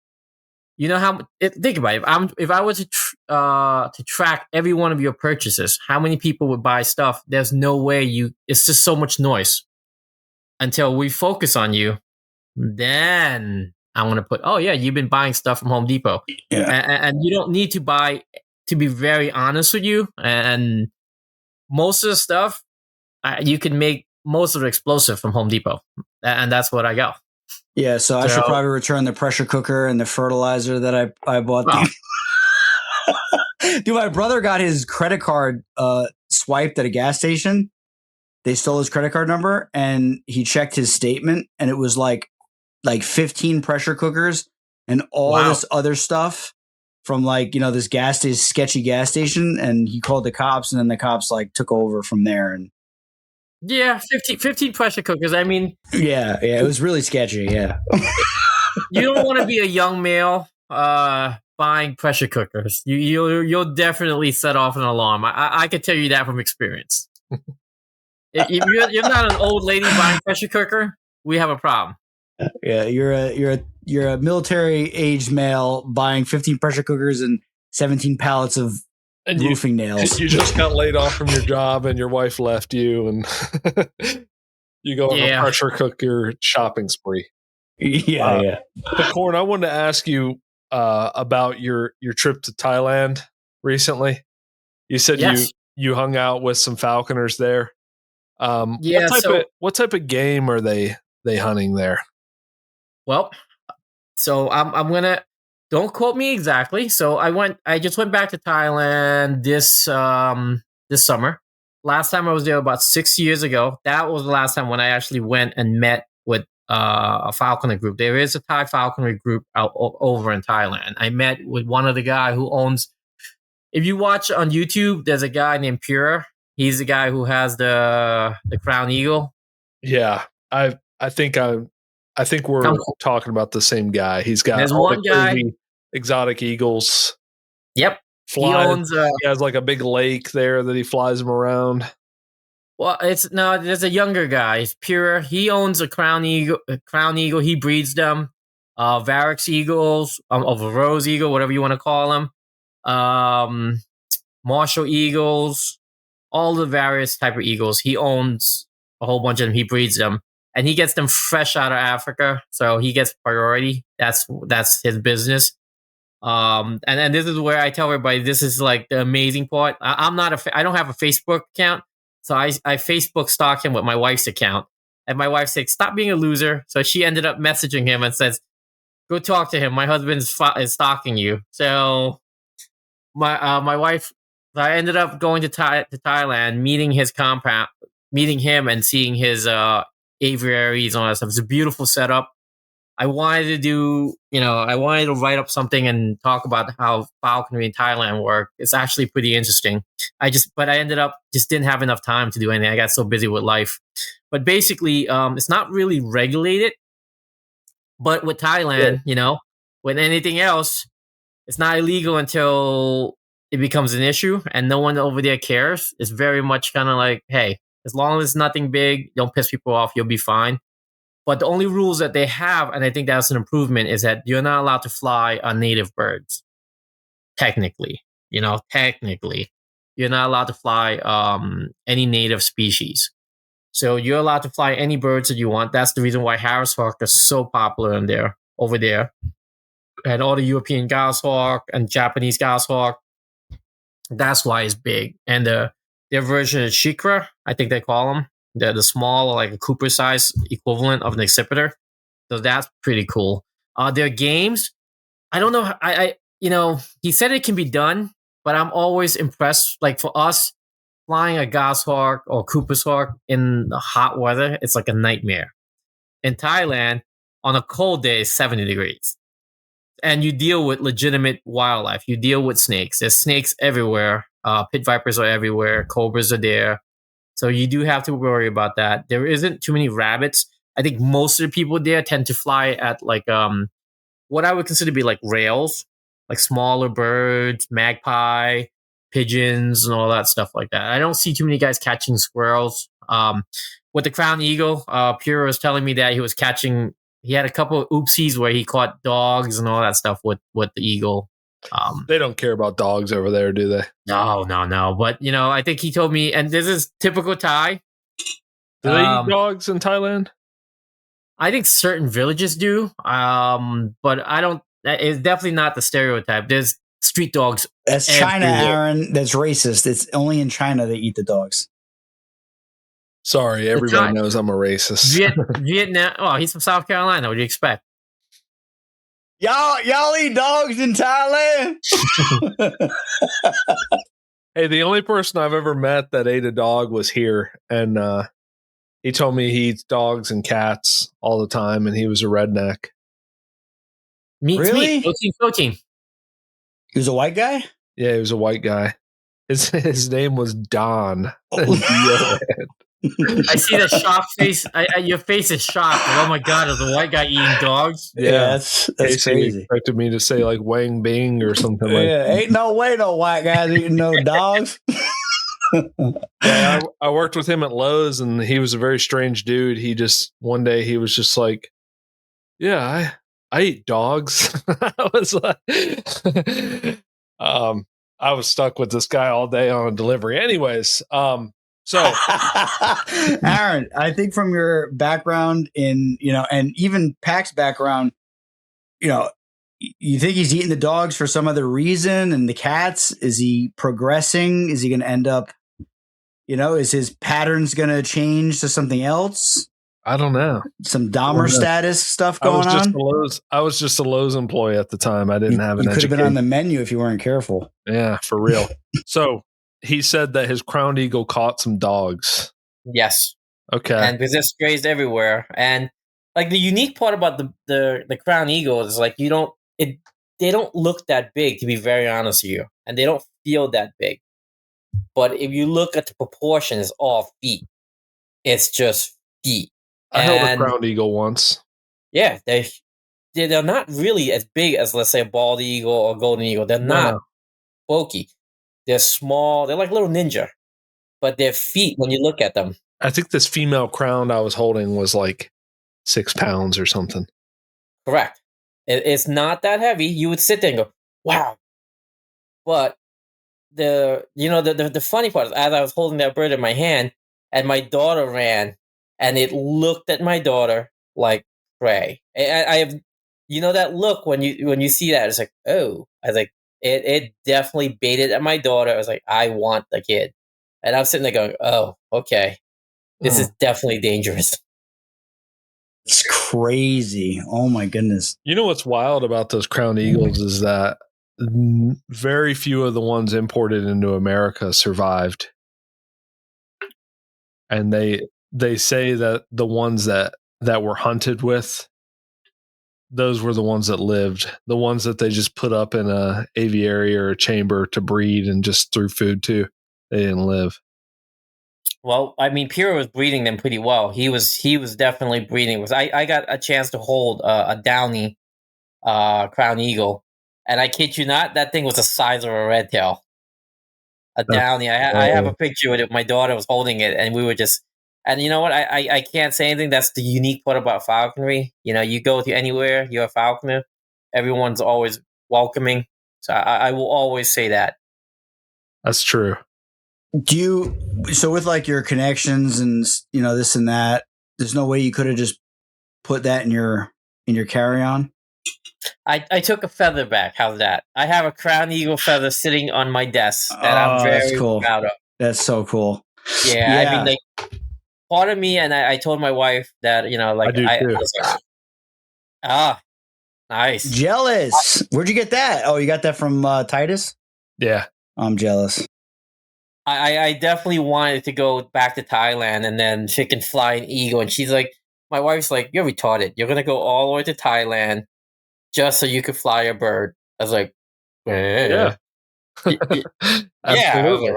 You know think about it. If I was to track every one of your purchases, how many people would buy stuff? There's no way it's just so much noise. Until we focus on you, then I'm going to put, oh yeah, you've been buying stuff from Home Depot. Yeah. And you don't need to buy, to be very honest with you. And most of the stuff, you can make most of the explosive from Home Depot. And that's what I got. Yeah, so I should probably return the pressure cooker and the fertilizer that I bought. Wow. Dude, my brother got his credit card swiped at a gas station. They stole his credit card number, and he checked his statement, and it was like 15 pressure cookers and all this other stuff from this sketchy gas station. And he called the cops, and then the cops took over from there. And yeah, 15 pressure cookers. I mean, yeah, it was really sketchy. Yeah, you don't want to be a young male buying pressure cookers. You'll definitely set off an alarm. I can tell you that from experience. If you're not an old lady buying pressure cooker, we have a problem. Yeah, you're a military aged male buying 15 pressure cookers and 17 pallets of roofing nails. You just got laid off from your job, and your wife left you, and you go on a pressure cooker shopping spree. Yeah. Pakorn, I wanted to ask you about your trip to Thailand recently. You said you hung out with some falconers there. What type of game are they hunting there? Well, so I'm gonna, don't quote me exactly. So I just went back to Thailand this summer. Last time I was there about 6 years ago. That was the last time when I actually went and met with a falconer group. There is a Thai falconry group over in Thailand. I met with one of the guy who owns. If you watch on YouTube, there's a guy named Pura. He's the guy who has the crown eagle. Yeah, I think we're talking about the same guy. He's got all the crazy exotic eagles. Yep, flies. He has like a big lake there that he flies them around. Well, there's a younger guy. It's Pura. He owns a crown eagle. He breeds them. Varix eagles, of a rose eagle, whatever you want to call them. Marshall eagles. All the various type of eagles. He owns a whole bunch of them. He breeds them, and he gets them fresh out of Africa, so he gets priority. That's his business. And this is where I tell everybody this is like the amazing part. I don't have a Facebook account, so I Facebook stalk him with my wife's account, and my wife said, "Stop being a loser." So she ended up messaging him and says, "Go talk to him. My husband is stalking you." So my wife. I ended up going to Thailand, meeting his compound, meeting him and seeing his aviaries and all that stuff. It's a beautiful setup. I wanted to write up something and talk about how falconry in Thailand work. It's actually pretty interesting. But I ended up just didn't have enough time to do anything. I got so busy with life. But basically, it's not really regulated. But with Thailand, with anything else, it's not illegal until it becomes an issue, and no one over there cares. It's very much kind of like, hey, as long as it's nothing big, don't piss people off, you'll be fine. But the only rules that they have, and I think that's an improvement, is that you're not allowed to fly on native birds. Technically, technically, you're not allowed to fly any native species. So you're allowed to fly any birds that you want. That's the reason why Harris hawk is so popular over there. And all the European goshawk and Japanese goshawk, that's why it's big. And their version of Shikra, I think they call them, the small, like a Cooper size equivalent of an accipiter. So that's pretty cool. Their games, I don't know. He said it can be done, but I'm always impressed. Like for us, flying a goshawk or Cooper's hawk in the hot weather, it's like a nightmare. In Thailand, on a cold day, it's 70 degrees. And you deal with legitimate wildlife. You deal with snakes. There's snakes everywhere. Pit vipers are everywhere. Cobras are there. So you do have to worry about that. There isn't too many rabbits. I think most of the people there tend to fly at like what I would consider to be like rails, like smaller birds, magpie, pigeons, and all that stuff like that. I don't see too many guys catching squirrels. With the crown eagle, Pura was telling me that he had a couple of oopsies where he caught dogs and all that stuff with the eagle. They don't care about dogs over there, do they? No. But, I think he told me, and this is typical Thai. Do they eat dogs in Thailand? I think certain villages do, but I don't. It's definitely not the stereotype. There's street dogs. That's China, Aaron. That's racist. It's only in China they eat the dogs. Sorry, everybody knows I'm a racist. Vietnam. Oh, he's from South Carolina. What do you expect? Y'all eat dogs in Thailand? Hey, the only person I've ever met that ate a dog was here, and he told me he eats dogs and cats all the time, and he was a redneck. Really? Protein. He was a white guy? Yeah, he was a white guy. His name was Don. I see that shocked face. Your face is shocked. Like, oh my god, is a white guy eating dogs? Yeah, that's crazy. Expected me to say like Wang Bing or something like that. Ain't no way no white guys eating no dogs. Yeah, I worked with him at Lowe's, and he was a very strange dude. One day he was just like, "Yeah, I eat dogs." I was like, I was stuck with this guy all day on a delivery. Anyways, so Aaron, I think from your background and even Pac's background, you think he's eating the dogs for some other reason, and the cats, is he progressing? Is he going to end up, is his patterns going to change to something else? I don't know. Some Dahmer status stuff going on? I was just a Lowe's employee at the time. I didn't have an education. You could have been on the menu if you weren't careful. Yeah, for real. So he said that his crowned eagle caught some dogs. Yes. Okay. And because they're grazed everywhere. And like the unique part about the crowned eagle is like they don't look that big, to be very honest with you. And they don't feel that big. But if you look at the proportions of feet, it's just feet. I held a crowned eagle once. Yeah, they're not really as big as, let's say, a bald eagle or golden eagle. They're not bulky. They're small. They're like little ninja. But their feet, when you look at them. I think this female crowned I was holding was like 6 pounds or something. Correct. It's not that heavy. You would sit there and go, wow. But the funny part is, as I was holding that bird in my hand, and my daughter ran, and it looked at my daughter like prey. I have, that look when you see that, it's like, oh, I was like, it definitely baited at my daughter. I was like, I want the kid, and I'm sitting there going, oh, okay, this is definitely dangerous. It's crazy. Oh my goodness. You know what's wild about those crowned eagles is that very few of the ones imported into America survived. and they say that the ones that were hunted with, those were the ones that lived. The ones that they just put up in a aviary or a chamber to breed and just threw food to, they didn't live. Well, I mean, Piro was breeding them pretty well. He was definitely breeding. I got a chance to hold a downy crown eagle, and I kid you not, that thing was the size of a red tail. A downy. I have a picture with it. My daughter was holding it, and we were just. And you know what? I can't say anything. That's the unique part about falconry. You know, you go to anywhere, you're a falconer. Everyone's always welcoming. So I will always say that. That's true. So with like your connections and this and that, there's no way you could have just put that in your carry-on? I took a feather back. How's that? I have a crown eagle feather sitting on my desk that I'm very proud of. That's so cool. Yeah, I mean, like, part of me, and I told my wife that, like, I do too. Nice. Jealous. Where'd you get that? Oh, you got that from Titus? Yeah. I'm jealous. I definitely wanted to go back to Thailand, and then she can fly an eagle. And she's like, my wife's like, you're retarded. You're going to go all the way to Thailand just so you could fly a bird. I was like, yeah. Absolutely.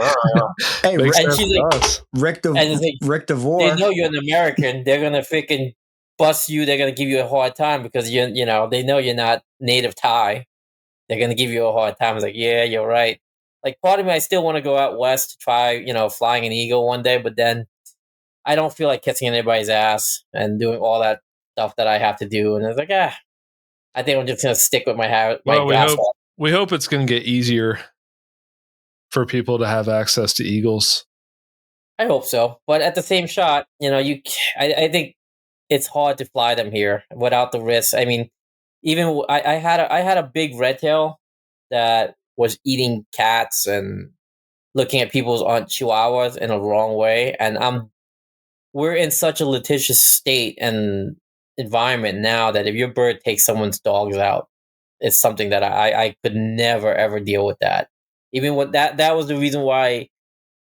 Hey, and she's like, Rick DeVore. They know you're an American. They're going to freaking bust you. They're going to give you a hard time because they know you're not native Thai. They're going to give you a hard time. I was like, yeah, you're right. Like, part of me, I still want to go out west to try, flying an eagle one day, but then I don't feel like kissing anybody's ass and doing all that stuff that I have to do. And I was like, I think I'm just going to stick with my hair. We hope it's going to get easier for people to have access to eagles. I hope so. But at the same shot, I think it's hard to fly them here without the risk. I mean, even I had a big red tail that was eating cats and looking at people's chihuahuas in a wrong way, and we're in such a litigious state and environment now that if your bird takes someone's dogs out, it's something that I could never ever deal with that. Even with that was the reason why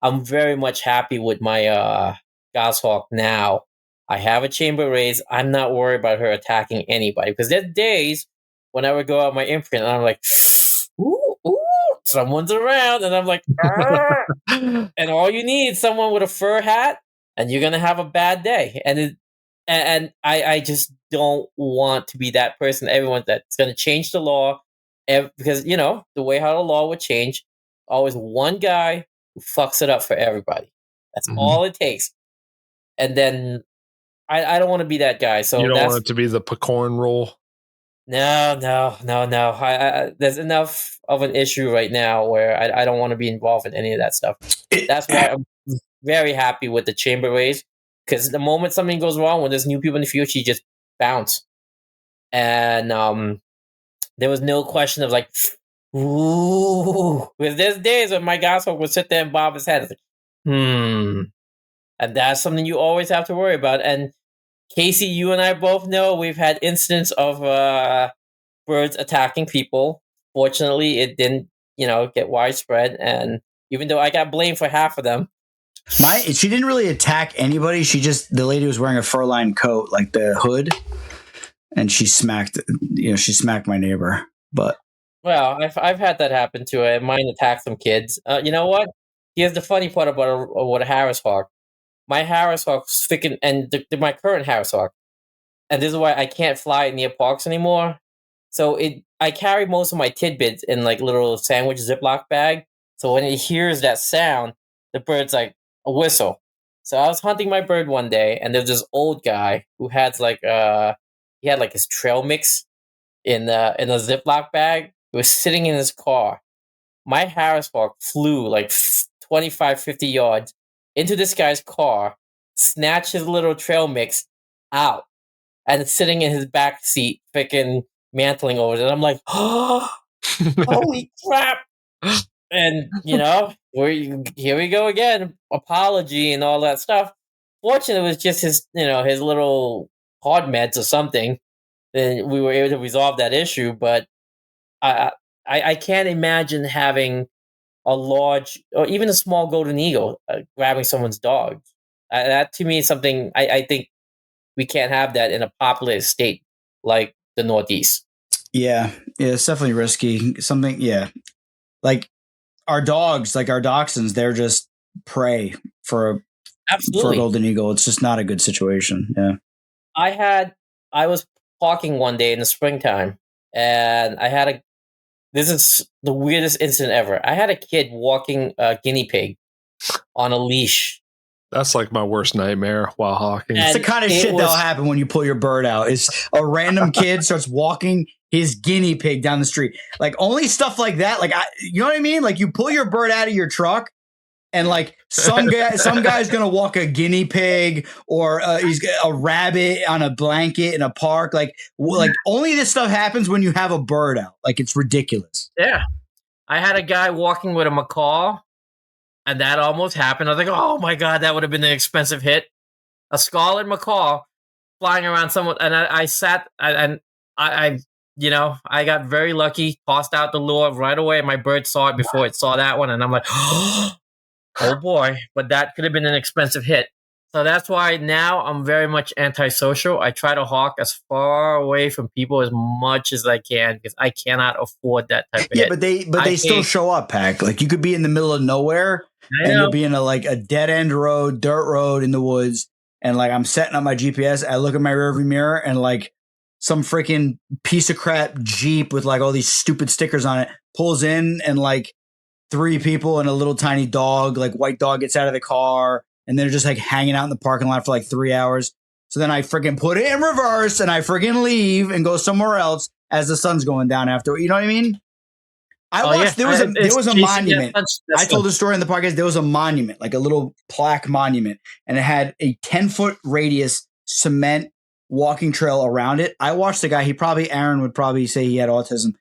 I'm very much happy with my goshawk now. I have a chamber raised. I'm not worried about her attacking anybody because there's days when I would go out my imprint and I'm like, ooh, someone's around, and I'm like, and all you need is someone with a fur hat, and you're gonna have a bad day. And I just don't want to be that person. Everyone that's gonna change the law, because the way how the law would change, always one guy who fucks it up for everybody. That's all it takes. And then I don't want to be that guy. So you don't want it to be the Pakorn rule. No. There's enough of an issue right now where I don't want to be involved in any of that stuff. That's why I'm very happy with the chamber raise, because the moment something goes wrong, when there's new people in the future, you just bounce. And there was no question of like, ooh, because there's days when my goshawk would sit there and bob his head. It's like, and that's something you always have to worry about. And Casey, you and I both know we've had incidents of birds attacking people. Fortunately, it didn't, get widespread. And even though I got blamed for half of them, she didn't really attack anybody. The lady was wearing a fur-lined coat, like the hood, and she smacked my neighbor. But well, I've had that happen too. Mine attacked some kids. You know what? Here's the funny part about what a Harris hawk. My Harris hawk's freaking, and my current Harris hawk, and this is why I can't fly it near parks anymore. So I carry most of my tidbits in like little sandwich Ziploc bag. So when it hears that sound, the bird's like a whistle. So I was hunting my bird one day, and there's this old guy who had like he had like his trail mix in a Ziploc bag. He was sitting in his car. My Harris hawk flew like 25, 50 yards into this guy's car, snatched his little trail mix out, and it's sitting in his back seat, freaking mantling over it. And I'm like, oh, holy crap. And, here we go again. Apology and all that stuff. Fortunately, it was just his little hard meds or something. Then we were able to resolve that issue. But I can't imagine having a large or even a small golden eagle grabbing someone's dog. That to me is something I think we can't have that in a populated state like the Northeast. Yeah, it's definitely risky. Something, yeah, like our dogs, like our dachshunds, they're just prey for a Absolutely. golden eagle. It's just not a good situation. Yeah. I was walking one day in the springtime, and this is the weirdest incident ever. I had a kid walking a guinea pig on a leash. That's like my worst nightmare while hawking. It's the kind of shit that'll happen when you pull your bird out. Is a random kid starts walking his guinea pig down the street. Like only stuff like that. Like you know what I mean? Like you pull your bird out of your truck, and like some guy's gonna walk a guinea pig or he's a rabbit on a blanket in a park. Like only this stuff happens when you have a bird out. Like it's ridiculous. Yeah, I had a guy walking with a macaw. And that almost happened. I was like, oh my God, that would have been an expensive hit. A scarlet macaw flying around someone. And I got very lucky, tossed out the lure right away. My bird saw it before it saw that one. And I'm like, oh boy. But that could have been an expensive hit. So that's why now I'm very much antisocial. I try to hawk as far away from people as much as I can because I cannot afford that type of hit. But they still show up, Pac. Like you could be in the middle of nowhere and you'll be in a dead end road, dirt road in the woods, and like I'm setting up my GPS. I look at my rearview mirror and like some freaking piece of crap Jeep with like all these stupid stickers on it pulls in, and like 3 people and a little tiny dog, like white dog, gets out of the car. And they're just like hanging out in the parking lot for like 3 hours. So then I freaking put it in reverse and I freaking leave and go somewhere else as the sun's going down after. You know what I mean? There was a monument. I told the story in the podcast. There was a monument, like a little plaque monument, and it had a 10-foot radius cement walking trail around it. I watched the guy. Aaron would probably say he had autism.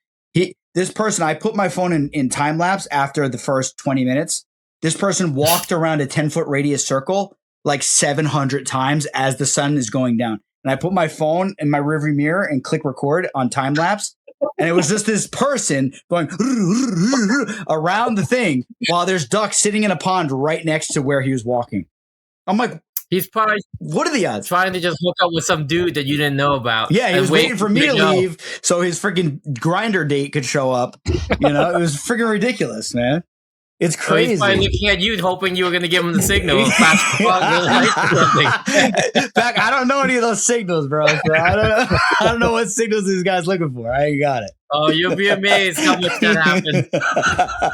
This person, I put my phone in time lapse after the first 20 minutes. This person walked around a 10-foot radius circle like 700 times as the sun is going down. And I put my phone in my rearview mirror and click record on time lapse. And it was just this person going around the thing while there's ducks sitting in a pond right next to where he was walking. I'm like, he's probably what are the odds? Trying to just hook up with some dude that you didn't know about. Yeah, he was waiting for me to leave so his freaking grinder date could show up. You know, it was freaking ridiculous, man. It's crazy. So he's probably looking at you, hoping you were going to give him the signal. Back, I don't know any of those signals, bro. So I don't know what signals these guys looking for. I ain't got it. Oh, you'll be amazed how much that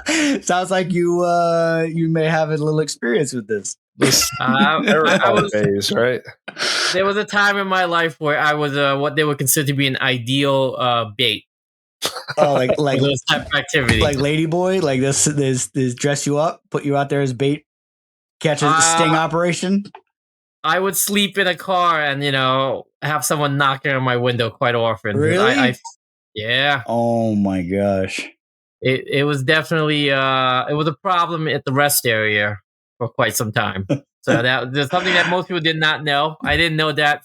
happened. Sounds like you may have a little experience with this. Right? There was a time in my life where I was what they would consider to be an ideal bait. Oh, like those type of activity, like Ladyboy, like this dress you up, put you out there as bait, catch a sting operation. I would sleep in a car and have someone knocking on my window quite often. Really? Yeah. Oh my gosh. It was definitely it was a problem at the rest area for quite some time. So there's something that most people did not know. I didn't know that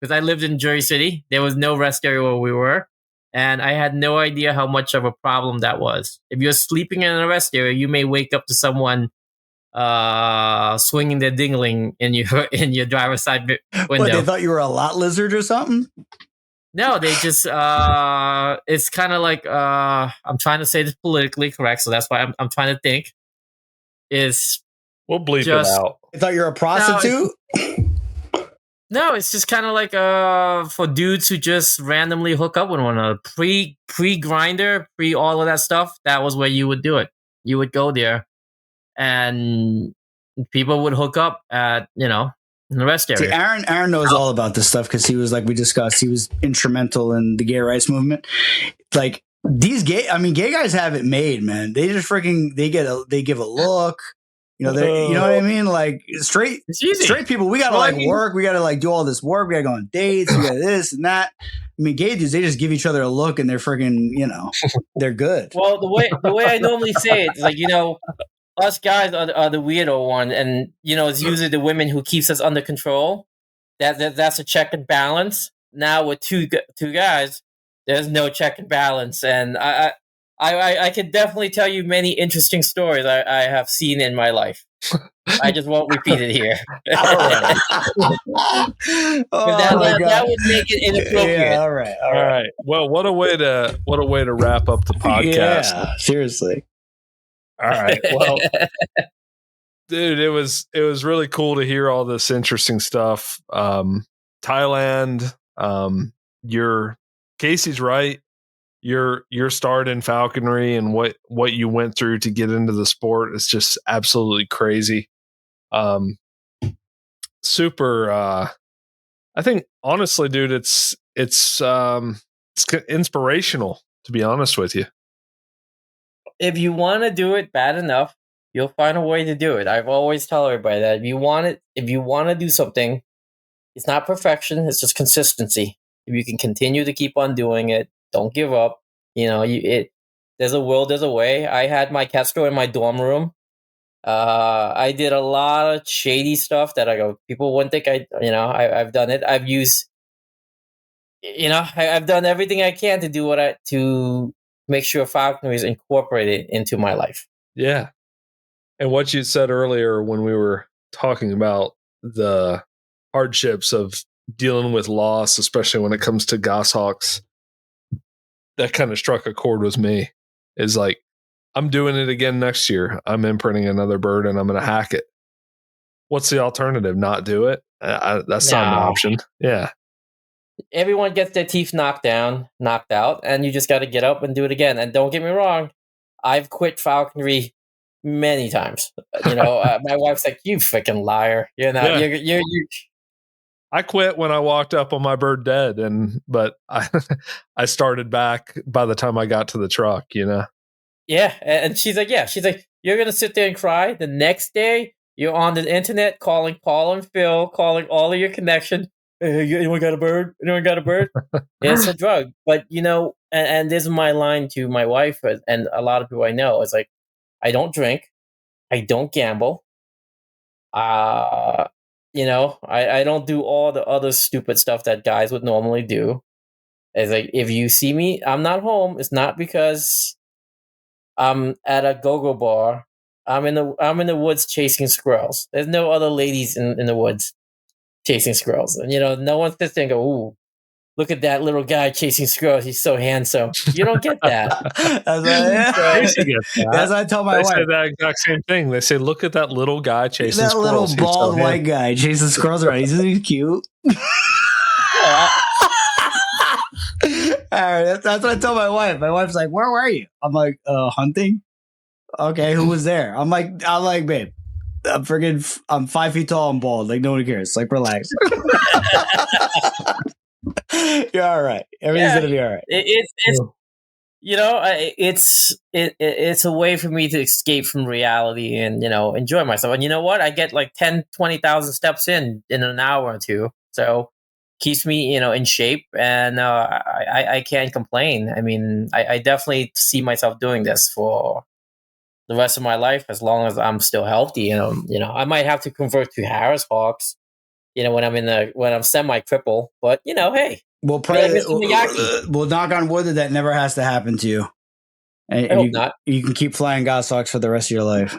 because I lived in Jersey City. There was no rest area where we were. And I had no idea how much of a problem that was. If you're sleeping in a rest area, you may wake up to someone swinging their dingling in your driver's side window. What, they thought you were a lot lizard or something? No, they just it's kind of like I'm trying to say this politically correct, so that's why I'm trying to think. We'll bleep it out. I thought you were a prostitute. No, it's just kind of like for dudes who just randomly hook up with one another. Pre-grinder, pre all of that stuff, that was where you would do it. You would go there and people would hook up at, in the rest area. See, Aaron knows all about this stuff because he was, like we discussed, he was instrumental in the gay rights movement. Like these gay guys have it made, man. They just freaking, they give a look. You know what I mean? Like straight people, we gotta work. We gotta do all this work. We gotta go on dates. We got this and that. I mean, gay dudes, they just give each other a look and they're freaking, they're good. Well, the way I normally say it is like, us guys are the weirdo one, and it's usually the women who keeps us under control. That's a check and balance. Now with two guys, there's no check and balance, and I can definitely tell you many interesting stories I have seen in my life. I just won't repeat it here. All right. Oh my god, that would make it inappropriate. Yeah, all right. All right. Well, what a way to wrap up the podcast. Yeah, seriously. All right. Well, dude, it was really cool to hear all this interesting stuff. Thailand, your Casey's right. Your start in falconry and what you went through to get into the sport is just absolutely crazy. Super. I think honestly, dude, it's inspirational, to be honest with you. If you want to do it bad enough, you'll find a way to do it. I've always tell everybody that if you want to do something, it's not perfection, it's just consistency. If you can continue to keep on doing it, don't give up. There's a will, there's a way. I had my Kestrel in my dorm room. I did a lot of shady stuff that people wouldn't think I've done it. I've used, I've done everything I can to to make sure falconry is incorporated into my life. Yeah. And what you said earlier when we were talking about the hardships of dealing with loss, especially when it comes to goshawks, that kind of struck a chord with me. Is like, I'm doing it again next year. I'm imprinting another bird and I'm going to hack it. What's the alternative? Not do it? That's not an option. Yeah. Everyone gets their teeth knocked out, and you just got to get up and do it again. And don't get me wrong, I've quit falconry many times. My wife's like, "You freaking liar!" You're. I quit when I walked up on my bird dead, but I started back by the time I got to the truck. Yeah, and she's like, you're gonna sit there and cry. The next day, you're on the internet calling Paul and Phil, calling all of your connection. Hey, anyone got a bird? Anyone got a bird? It's a drug. But and this is my line to my wife and a lot of people I know. It's like, I don't drink, I don't gamble. I don't do all the other stupid stuff that guys would normally do. It's like, if you see me, I'm not home. It's not because I'm at a go-go bar. I'm in the woods chasing squirrels. There's no other ladies in the woods chasing squirrels. And no one sits there and go, "Ooh, look at that little guy chasing squirrels. He's so handsome." You don't get that. That's what I tell my They wife. say that exact same thing. They say, "Look at that little guy chasing That squirrels. little bald white guy chasing squirrels around. Isn't he cute?" All right, that's what I tell my wife. My wife's like, "Where were you?" I'm like, "Hunting." Okay, who was there? I'm like, babe, I'm 5 feet tall and bald. Like, nobody cares. Like, relax. You're all right. Everything's gonna be all right. It's a way for me to escape from reality and enjoy myself. And you know what? I get like 10, 20,000 steps in an hour or two. So keeps me in shape, and I can't complain. I mean, I definitely see myself doing this for the rest of my life as long as I'm still healthy. I might have to convert to Harris Hawks, when I'm semi cripple. But hey, We'll pray. We'll knock on wood that never has to happen to you. And I hope not. You can keep flying goshawks for the rest of your life.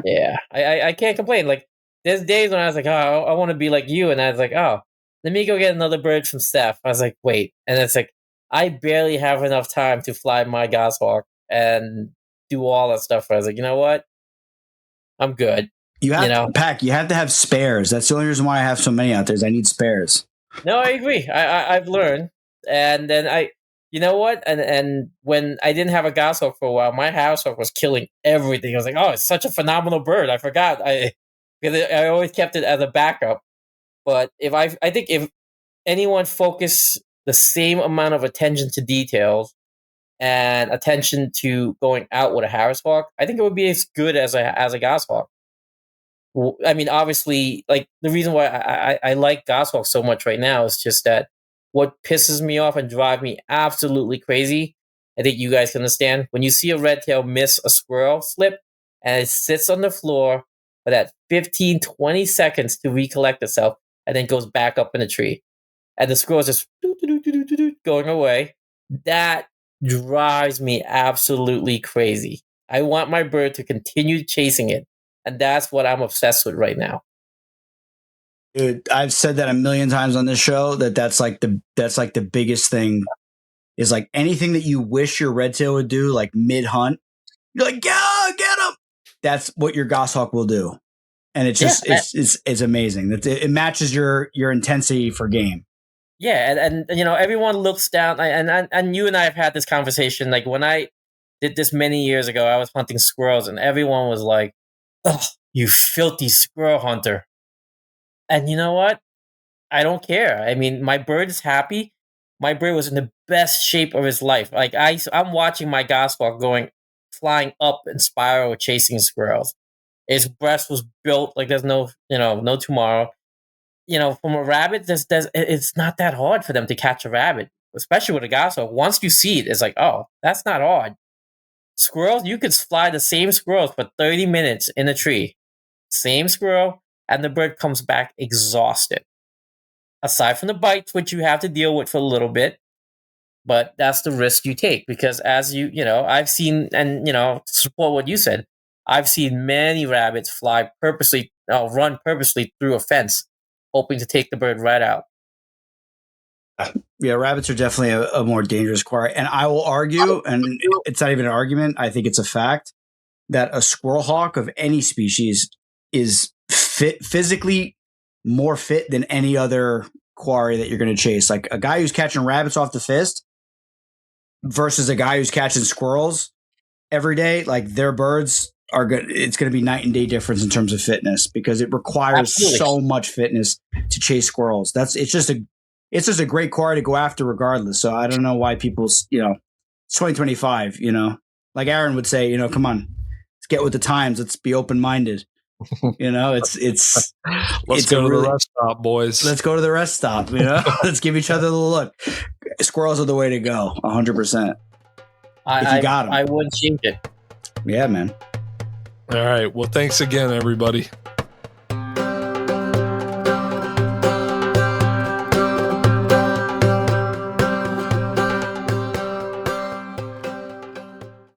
Yeah, I can't complain. Like, there's days when I was like, oh, I want to be like you, and I was like, oh, let me go get another bird from Steph. I was like, wait, and it's like, I barely have enough time to fly my goshawk and do all that stuff. I was like, you know what? I'm good. You have to have spares. That's the only reason why I have so many out there is I need spares. No, I agree. I've learned. And then you know what? And when I didn't have a goshawk for a while, my househawk was killing everything. I was like, oh, it's such a phenomenal bird. I forgot. Because I always kept it as a backup. But I think if anyone focus the same amount of attention to details and attention to going out with a Harris-hawk, I think it would be as good as a goshawk. I mean, obviously, like, the reason why I like goshawk so much right now is just that what pisses me off and drives me absolutely crazy, I think you guys can understand, when you see a red tail miss a squirrel slip and it sits on the floor for that 15, 20 seconds to recollect itself and then goes back up in the tree. And the squirrel's just going away. That drives me absolutely crazy. I want my bird to continue chasing it, and that's what I'm obsessed with right now. Dude, I've said that a million times on this show that's like the biggest thing is like anything that you wish your red tail would do, like mid hunt. You're like, yeah, get him. That's what your goshawk will do, and it's just it's amazing. It matches your intensity for game. Yeah, and you know, everyone looks down, and you and I have had this conversation. Like when I did this many years ago, I was hunting squirrels, and everyone was like, "Oh, you filthy squirrel hunter!" And you know what? I don't care. I mean, my bird is happy. My bird was in the best shape of his life. Like I'm watching my goshawk flying up in spiral, chasing squirrels. His breast was built like there's no tomorrow. You know, from a rabbit, it's not that hard for them to catch a rabbit, especially with a goshawk. Once you see it, it's like, oh, that's not hard. Squirrels, you could fly the same squirrels for 30 minutes in a tree. Same squirrel, and the bird comes back exhausted. Aside from the bites, which you have to deal with for a little bit, but that's the risk you take because as I've seen, and to support what you said, I've seen many rabbits run purposely through a fence, hoping to take the bird right out. Yeah, rabbits are definitely a more dangerous quarry. And I will argue, and it's not even an argument, I think it's a fact, that a squirrel hawk of any species is physically more fit than any other quarry that you're going to chase. Like a guy who's catching rabbits off the fist versus a guy who's catching squirrels every day, like their birds are good. It's going to be night and day difference in terms of fitness because it requires so much fitness to chase squirrels. It's just a great quarry to go after regardless. So I don't know why people, it's 2025, like Aaron would say, come on, let's get with the times. Let's be open-minded. Let's go to the rest stop, boys. Let's go to the rest stop. Let's give each other the look. Squirrels are the way to go, 100%. If you got them, I wouldn't change it. Yeah, man. All right. Well, thanks again, everybody.